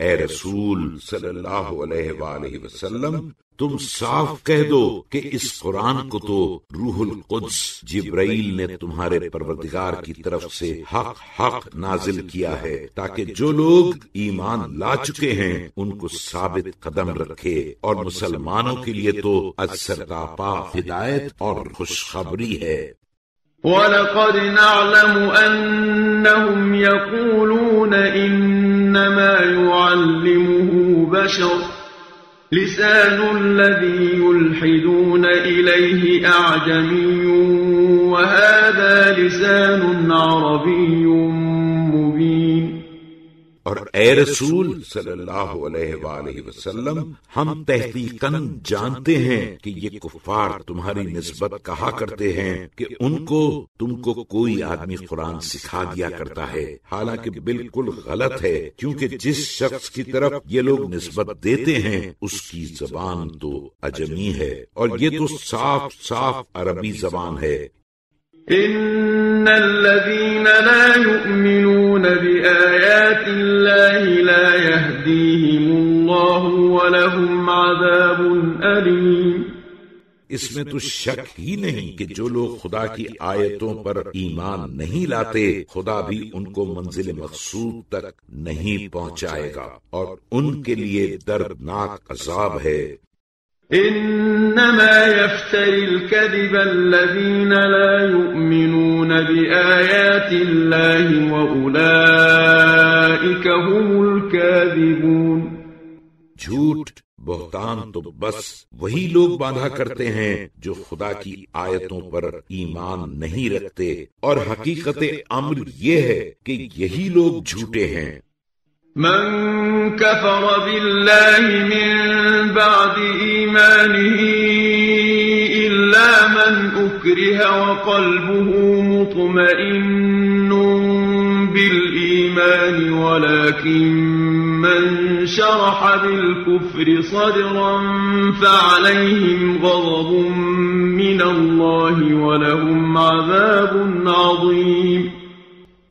Speaker 1: اے رسول صلی اللہ علیہ وآلہ وسلم، تم صاف کہہ دو کہ اس قرآن کو تو روح القدس جبرائیل نے تمہارے پروردگار کی طرف سے حق نازل کیا ہے، تاکہ جو لوگ ایمان لا چکے ہیں ان کو ثابت قدم رکھے، اور مسلمانوں کے لیے تو ازسرتاپا ہدایت اور خوشخبری ہے۔
Speaker 2: وَلَقَدْ نَعْلَمُ أَنَّهُمْ يَقُولُونَ إِنَّمَا يُعَلِّمُهُ بَشَرٌ لِسَانُ الَّذِي يُلْحِدُونَ إِلَيْهِ أَعْجَمِيٌّ وَهَذَا لِسَانٌ عَرَبِيٌّ مُبِينٌ۔
Speaker 1: اور اے رسول صلی اللہ علیہ وآلہ وسلم، ہم تحقیقاً جانتے ہیں کہ یہ کفار تمہاری نسبت کہا کرتے ہیں کہ تم کو کوئی آدمی قرآن سکھا دیا کرتا ہے، حالانکہ بالکل غلط ہے، کیونکہ جس شخص کی طرف یہ لوگ نسبت دیتے ہیں اس کی زبان تو عجمی ہے، اور یہ تو صاف عربی زبان ہے۔
Speaker 2: إن الذين لا يؤمنون بآيات الله لا يهديهم الله ولهم عذاب أليم۔
Speaker 1: اس میں تو شک ہی نہیں کہ جو لوگ خدا کی آیتوں پر ایمان نہیں لاتے خدا بھی ان کو منزل مقصود تک نہیں پہنچائے گا اور ان کے لیے دردناک عذاب ہے۔
Speaker 2: إنما يفتري الكذب الذين لا يؤمنون بآيات الله وأولئك هم الكاذبون۔
Speaker 1: جھوٹ بہتان تو بس وہی لوگ باندھا کرتے ہیں جو خدا کی آیتوں پر ایمان نہیں رکھتے، اور حقیقت امر یہ ہے کہ یہی لوگ جھوٹے ہیں۔
Speaker 2: من كفر بالله من بعد إيمانه إلا من أكره وقلبه مطمئن بالإيمان ولكن من شرح بالكفر صدرا فعليهم غضب من الله ولهم عذاب عظيم۔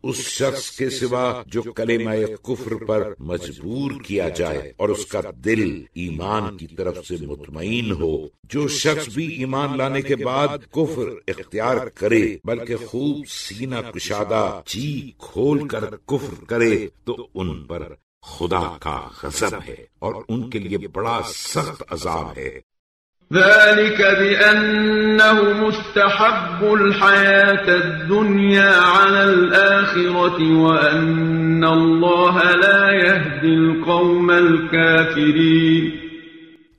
Speaker 1: اس شخص کے سوا جو کلمہ کفر پر مجبور کیا جائے اور اس کا دل ایمان کی طرف سے مطمئن ہو، جو شخص بھی ایمان لانے کے بعد کفر اختیار کرے بلکہ خوب سینہ کشادہ جی کھول کر کفر کرے تو ان پر خدا کا غضب ہے اور ان کے لیے بڑا سخت عذاب ہے۔
Speaker 2: ذلك بأنه مستحب الحياة الدنيا على الآخرة وأن الله لا يهدي القوم الكافرين۔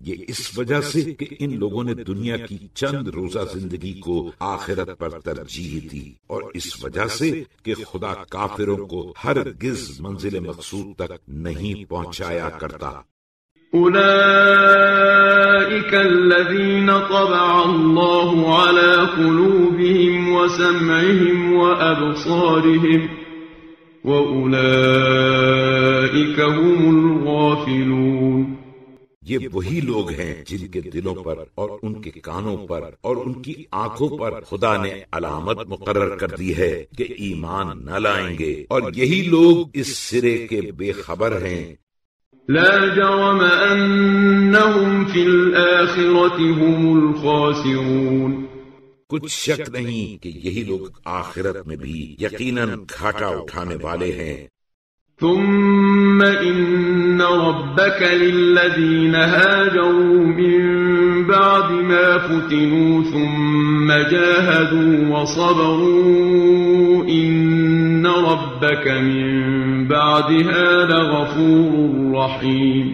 Speaker 1: یہ اس وجہ سے کہ ان لوگوں نے دنیا کی چند روزہ زندگی کو آخرت پر ترجیح دی، اور اس وجہ سے کہ خدا کافروں کو ہرگز منزل مقصود تک نہیں پہنچایا کرتا۔
Speaker 2: أولئك الذين طبع الله على قلوبهم وسمعهم وأبصارهم وأولئك هم الغافلون۔
Speaker 1: یہ وہی لوگ ہیں جن کے دلوں پر اور ان کے کانوں پر اور ان کی آنکھوں پر خدا نے علامت مقرر کر دی ہے کہ ایمان نہ لائیں گے، اور یہی لوگ اس سرے کے بے خبر ہیں۔
Speaker 2: لا جرم أنهم في الآخرة هم الخاسرون۔
Speaker 1: کچھ شک نہیں کہ یہی لوگ آخرت میں بھی یقیناً گھاٹا اٹھانے والے ہیں۔
Speaker 2: ثم إن ربك للذين هاجروا من بعد ما فتنوا ثم جاهدوا وصبروا إن ربك من بعدها لغفور رحيم۔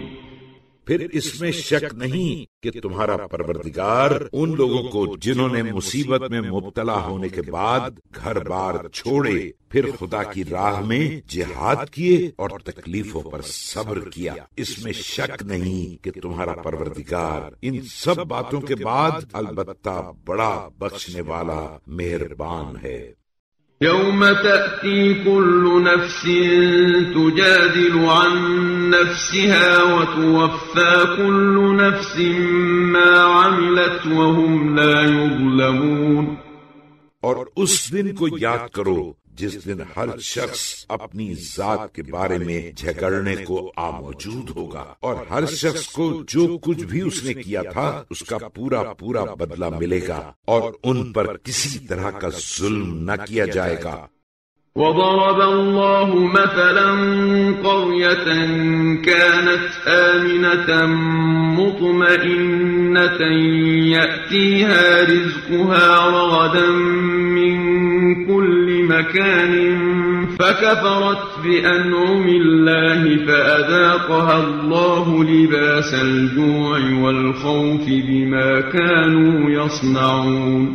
Speaker 1: پھر اس میں شک نہیں کہ تمہارا پروردگار ان لوگوں کو جنہوں نے مصیبت میں مبتلا ہونے کے بعد گھر بار چھوڑے، پھر خدا کی راہ میں جہاد کیے اور تکلیفوں پر صبر کیا، اس میں شک نہیں کہ تمہارا پروردگار ان سب باتوں کے بعد البتہ بڑا بخشنے والا مہربان ہے۔
Speaker 2: يوم تأتي كل نفس تجادل عن نفسها وتوفى كل نفس ما عملت وهم لا يظلمون۔
Speaker 1: اور اس دن کو یاد کرو جس دن ہر شخص اپنی ذات کے بارے میں جھگڑنے کو موجود ہوگا، اور ہر شخص کو جو کچھ بھی اس نے کیا تھا اس کا پورا پورا بدلہ ملے گا، اور ان پر کسی طرح کا ظلم نہ کیا جائے گا۔
Speaker 2: وضرب الله مثلا قرية كانت آمنة مطمئنة يأتيها رزقها رغدا من كل مكان فكفرت بأنعم الله فأذاقها الله لباس الجوع والخوف بما كانوا يصنعون۔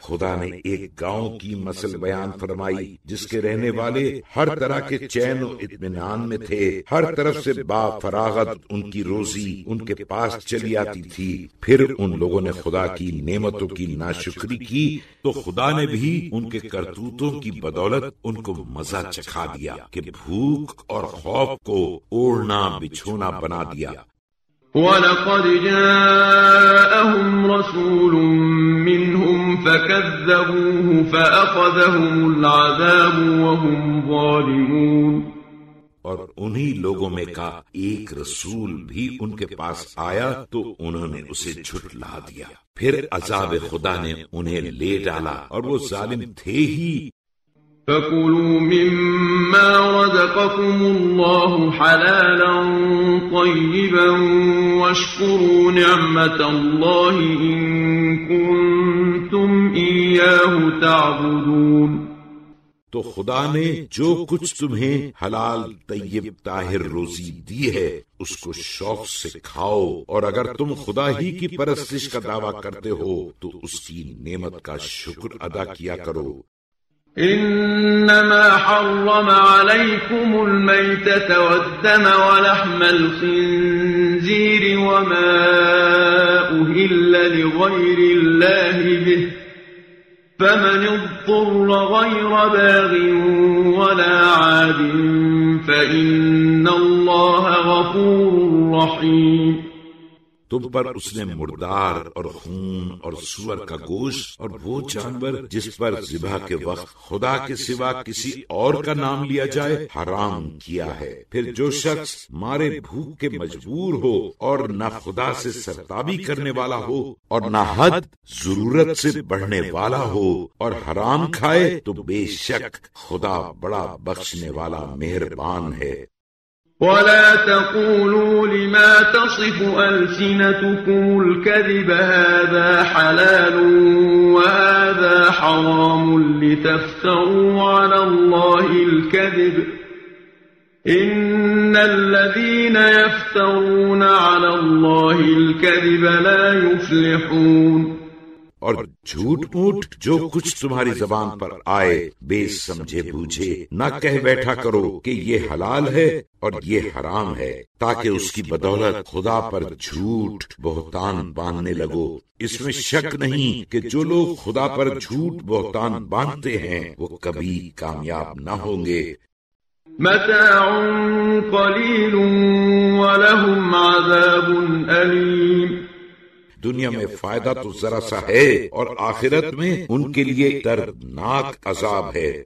Speaker 1: خدا نے ایک گاؤں کی مثل بیان فرمائی جس کے رہنے والے ہر طرح کے چین و اطمینان میں تھے، ہر طرف سے با فراغت ان کی روزی ان کے پاس چلی آتی تھی، پھر ان لوگوں نے خدا کی نعمتوں کی ناشکری کی تو خدا نے بھی ان کے کرتوتوں کی بدولت ان کو مزہ چکھا دیا کہ بھوک اور خوف کو اوڑھنا بچھونا بنا دیا۔
Speaker 2: وَلَقَدْ جَاءَهُمْ رَسُولٌ مِّنْهُمْ فَكَذَّبُوهُ فَأَخَذَهُمُ الْعَذَابُ وَهُمْ ظَالِمُونَ۔
Speaker 1: اور انہی لوگوں میں کا ایک رسول بھی ان کے پاس آیا تو انہوں نے اسے جھٹلا دیا، پھر عذاب خدا نے انہیں لے ڈالا اور وہ ظالم تھے ہی۔
Speaker 2: فَكُلُوا مِمَّا رَزَقَكُمُ اللَّهُ حَلَالًا طَيِّبًا وَاشْكُرُوا نِعْمَةَ اللَّهِ إِن كُنتُمْ إِيَّاهُ تَعْبُدُونَ۔
Speaker 1: تو خدا نے جو کچھ تمہیں حلال طیب طاہر روزی دی ہے اس کو شوق سے کھاؤ، اور اگر تم خدا ہی کی پرستش کا دعویٰ کرتے ہو تو اس کی نعمت کا شکر ادا کیا کرو۔
Speaker 2: إنما حرم عليكم الميتة والدم ولحم الخنزير وما أهل لغير الله به فمن اضطر غير باغ ولا عاد فإن الله غفور رحيم۔
Speaker 1: تم پر اس نے مردار اور خون اور سور کا گوشت اور وہ جانور جس پر ذبح کے وقت خدا کے سوا کسی اور کا نام لیا جائے حرام کیا ہے۔ پھر جو شخص مارے بھوک کے مجبور ہو اور نہ خدا سے سرتابی کرنے والا ہو اور نہ حد ضرورت سے بڑھنے والا ہو اور حرام کھائے تو بے شک خدا بڑا بخشنے والا مہربان ہے۔
Speaker 2: ولا تقولوا لما تصف ألسنتكم الكذب هذا حلال وهذا حرام لتفتروا على الله الكذب إن الذين يفترون على الله الكذب لا يفلحون۔
Speaker 1: اور جھوٹ موٹ جو کچھ تمہاری زبان پر آئے بے سمجھے بوجھے نہ کہہ بیٹھا کرو کہ یہ حلال ہے اور یہ حرام ہے، تاکہ اس کی بدولت خدا پر جھوٹ بہتان باندھنے لگو۔ اس میں شک نہیں کہ جو لوگ خدا پر جھوٹ بہتان باندھتے ہیں وہ کبھی کامیاب نہ ہوں گے۔
Speaker 2: متاع قلیل ولہم عذاب علیم۔
Speaker 1: دنیا میں فائدہ تو ذرا سا ہے اور آخرت میں ان کے لیے دردناک عذاب ہے۔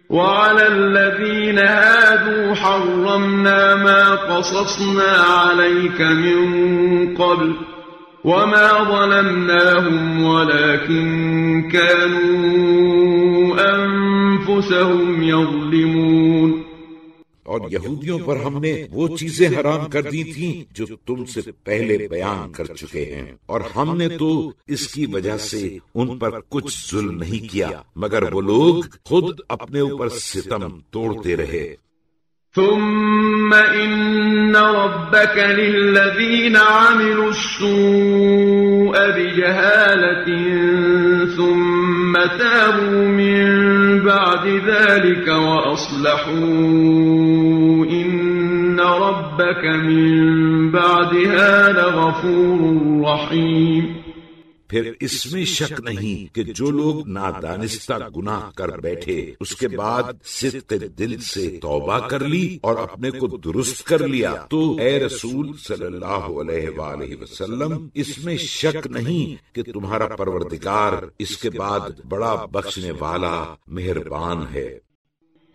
Speaker 2: وعلى الذين هادوا حرمنا ما قصصنا عليك من قبل وما ظلمناهم ولكن كانوا أنفسهم يظلمون۔
Speaker 1: اور یہودیوں پر ہم نے وہ چیزیں حرام کر دی تھیں جو تم سے پہلے بیان کر چکے ہیں، اور ہم نے تو اس کی وجہ سے ان پر کچھ ظلم نہیں کیا مگر وہ لوگ خود اپنے اوپر ستم توڑتے رہے۔
Speaker 2: ثم إن ربك للذين عملوا السوء بجهالة ثم تابوا من بعد ذلك وأصلحوا إن ربك من بعدها لغفور رحيم۔
Speaker 1: پھر اس میں شک نہیں کہ جو لوگ نادانستہ گناہ کر بیٹھے اس کے بعد صدق دل سے توبہ کر لی اور اپنے کو درست کر لیا تو اے رسول صلی اللہ علیہ وآلہ وسلم اس میں شک نہیں کہ تمہارا پروردگار اس کے بعد بڑا بخشنے والا مہربان ہے۔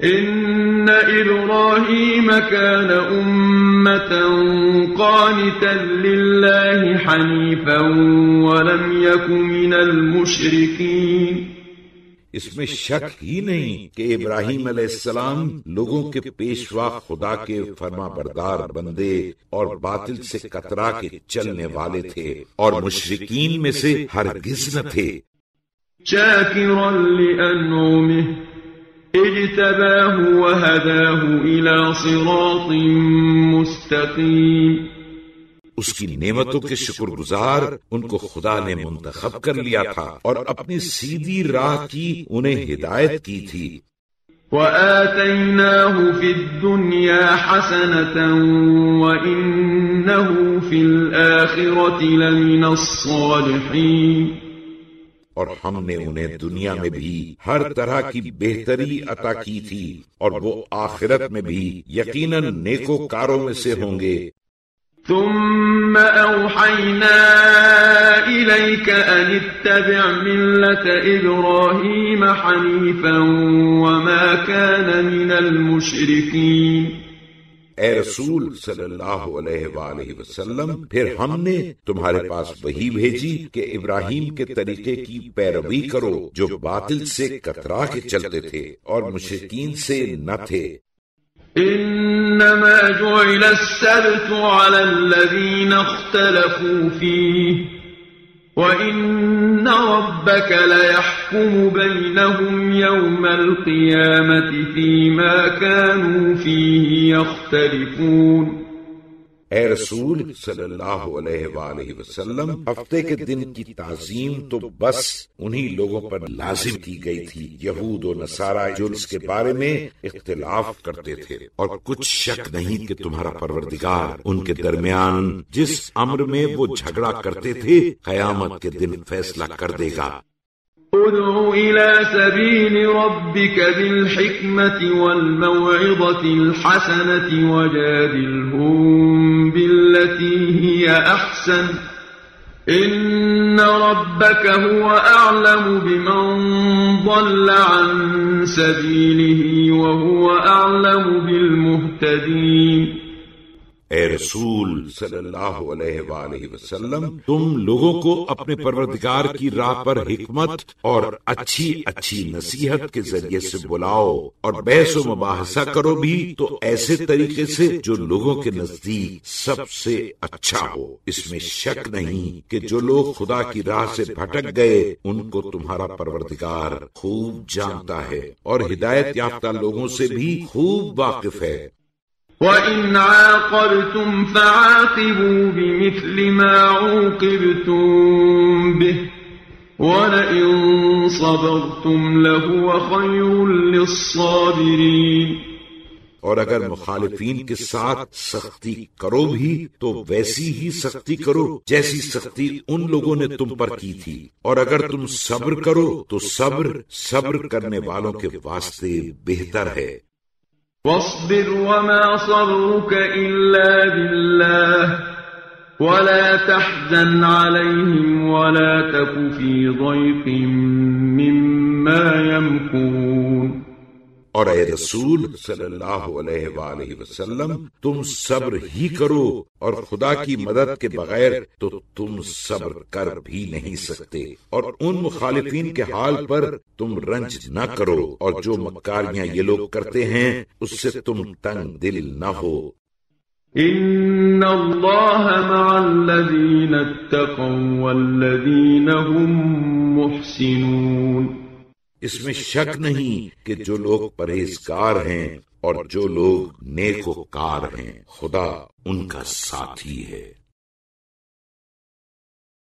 Speaker 2: إن إبراهيم كان أمة قانتا لله حنيفا ولم يك من المشركين۔
Speaker 1: اس میں شک ہی نہیں کہ ابراہیم علیہ السلام لوگوں کے پیشوا خدا کے فرما بردار بندے اور باطل سے کترا کے چلنے والے تھے اور مشرکین میں سے ہرگز نہ تھے۔
Speaker 2: شاکرا لأنعمه اجتباه وهداه إلى صراط مستقيم۔
Speaker 1: اس کی نعمتوں کے شکر گزار ان کو خدا نے منتخب کر لیا تھا اور اپنی سیدھی راہ کی انہیں ہدایت کی تھی۔
Speaker 2: وَآتَيْنَاهُ فِي الدُّنْيَا حَسَنَةً وَإِنَّهُ فِي الْآخِرَةِ لَمِنَ الصَّالِحِينَ۔
Speaker 1: اور ہم نے انہیں دنیا میں بھی ہر طرح کی بہتری عطا کی تھی اور وہ آخرت میں بھی یقیناً نیکوکاروں میں سے ہوں گے۔
Speaker 2: ثم أوحينا إليك أن اتبع ملة إبراهيم حنيفا وما كان من المشركين۔
Speaker 1: اے رسول صلی اللہ علیہ وآلہ وسلم، پھر ہم نے تمہارے پاس وحی بھیجی کہ ابراہیم کے طریقے کی پیروی کرو جو باطل سے کترا کے چلتے تھے اور مشرکین سے نہ تھے۔
Speaker 2: انما جعل السبت على الذين اختلفوا فيه وان ربك ليحكم بينهم يوم القيامة فيما كانوا فيه يختلفون۔
Speaker 1: اے رسول صلی اللہ علیہ وآلہ وسلم، ہفتے کے دن کی تعظیم تو بس انہی لوگوں پر لازم کی گئی تھی، یہود و نصارہ، جو اس کے بارے میں اختلاف کرتے تھے، اور کچھ شک نہیں کہ تمہارا پروردگار ان کے درمیان جس امر میں وہ جھگڑا کرتے تھے قیامت کے دن فیصلہ کر دے گا۔
Speaker 2: ادع إلى سبيل ربك بالحكمة والموعظة الحسنة وجادلهم بالتي هي أحسن إن ربك هو أعلم بمن ضل عن سبيله وهو أعلم بالمهتدين۔
Speaker 1: اے رسول صلی اللہ علیہ وآلہ وسلم، تم لوگوں کو اپنے پروردگار کی راہ پر حکمت اور اچھی اچھی نصیحت کے ذریعے سے بلاؤ، اور بحث و مباحثہ کرو بھی تو ایسے طریقے سے جو لوگوں کے نزدیک سب سے اچھا ہو۔ اس میں شک نہیں کہ جو لوگ خدا کی راہ سے بھٹک گئے ان کو تمہارا پروردگار خوب جانتا ہے اور ہدایت یافتہ لوگوں سے بھی خوب واقف ہے۔
Speaker 2: وَإِنْ عَاقَبْتُمْ فَعَاقِبُوا بِمِثْلِ مَا عُوقِبْتُمْ بِهِ وَلَئِنْ صَبَرْتُمْ لَهُوَ خَيْرٌ لِلصَّابِرِينَ۔
Speaker 1: اور اگر مخالفین کے ساتھ سختی کرو بھی تو ویسی ہی سختی کرو جیسی سختی ان لوگوں نے تم پر کی تھی، اور اگر تم صبر کرو تو صبر کرنے والوں کے واسطے بہتر ہے۔
Speaker 2: واصبر وما صبرك إلا بالله ولا تحزن عليهم ولا تك في ضيق مما يمكرون۔
Speaker 1: اور اے رسول صلی اللہ علیہ وآلہ وسلم، تم صبر ہی کرو، اور خدا کی مدد کے بغیر تو تم صبر کر بھی نہیں سکتے، اور ان مخالفین کے حال پر تم رنج نہ کرو، اور جو مکاریاں یہ لوگ کرتے ہیں اس سے تم تنگ دل نہ ہو۔
Speaker 2: ان اللہ مع الذین اتقوا والذین هم محسنون۔
Speaker 1: اس میں شک نہیں کہ جو لوگ پرہیزگار ہیں اور جو لوگ نیک وکار ہیں، خدا ان کا ساتھی ہے۔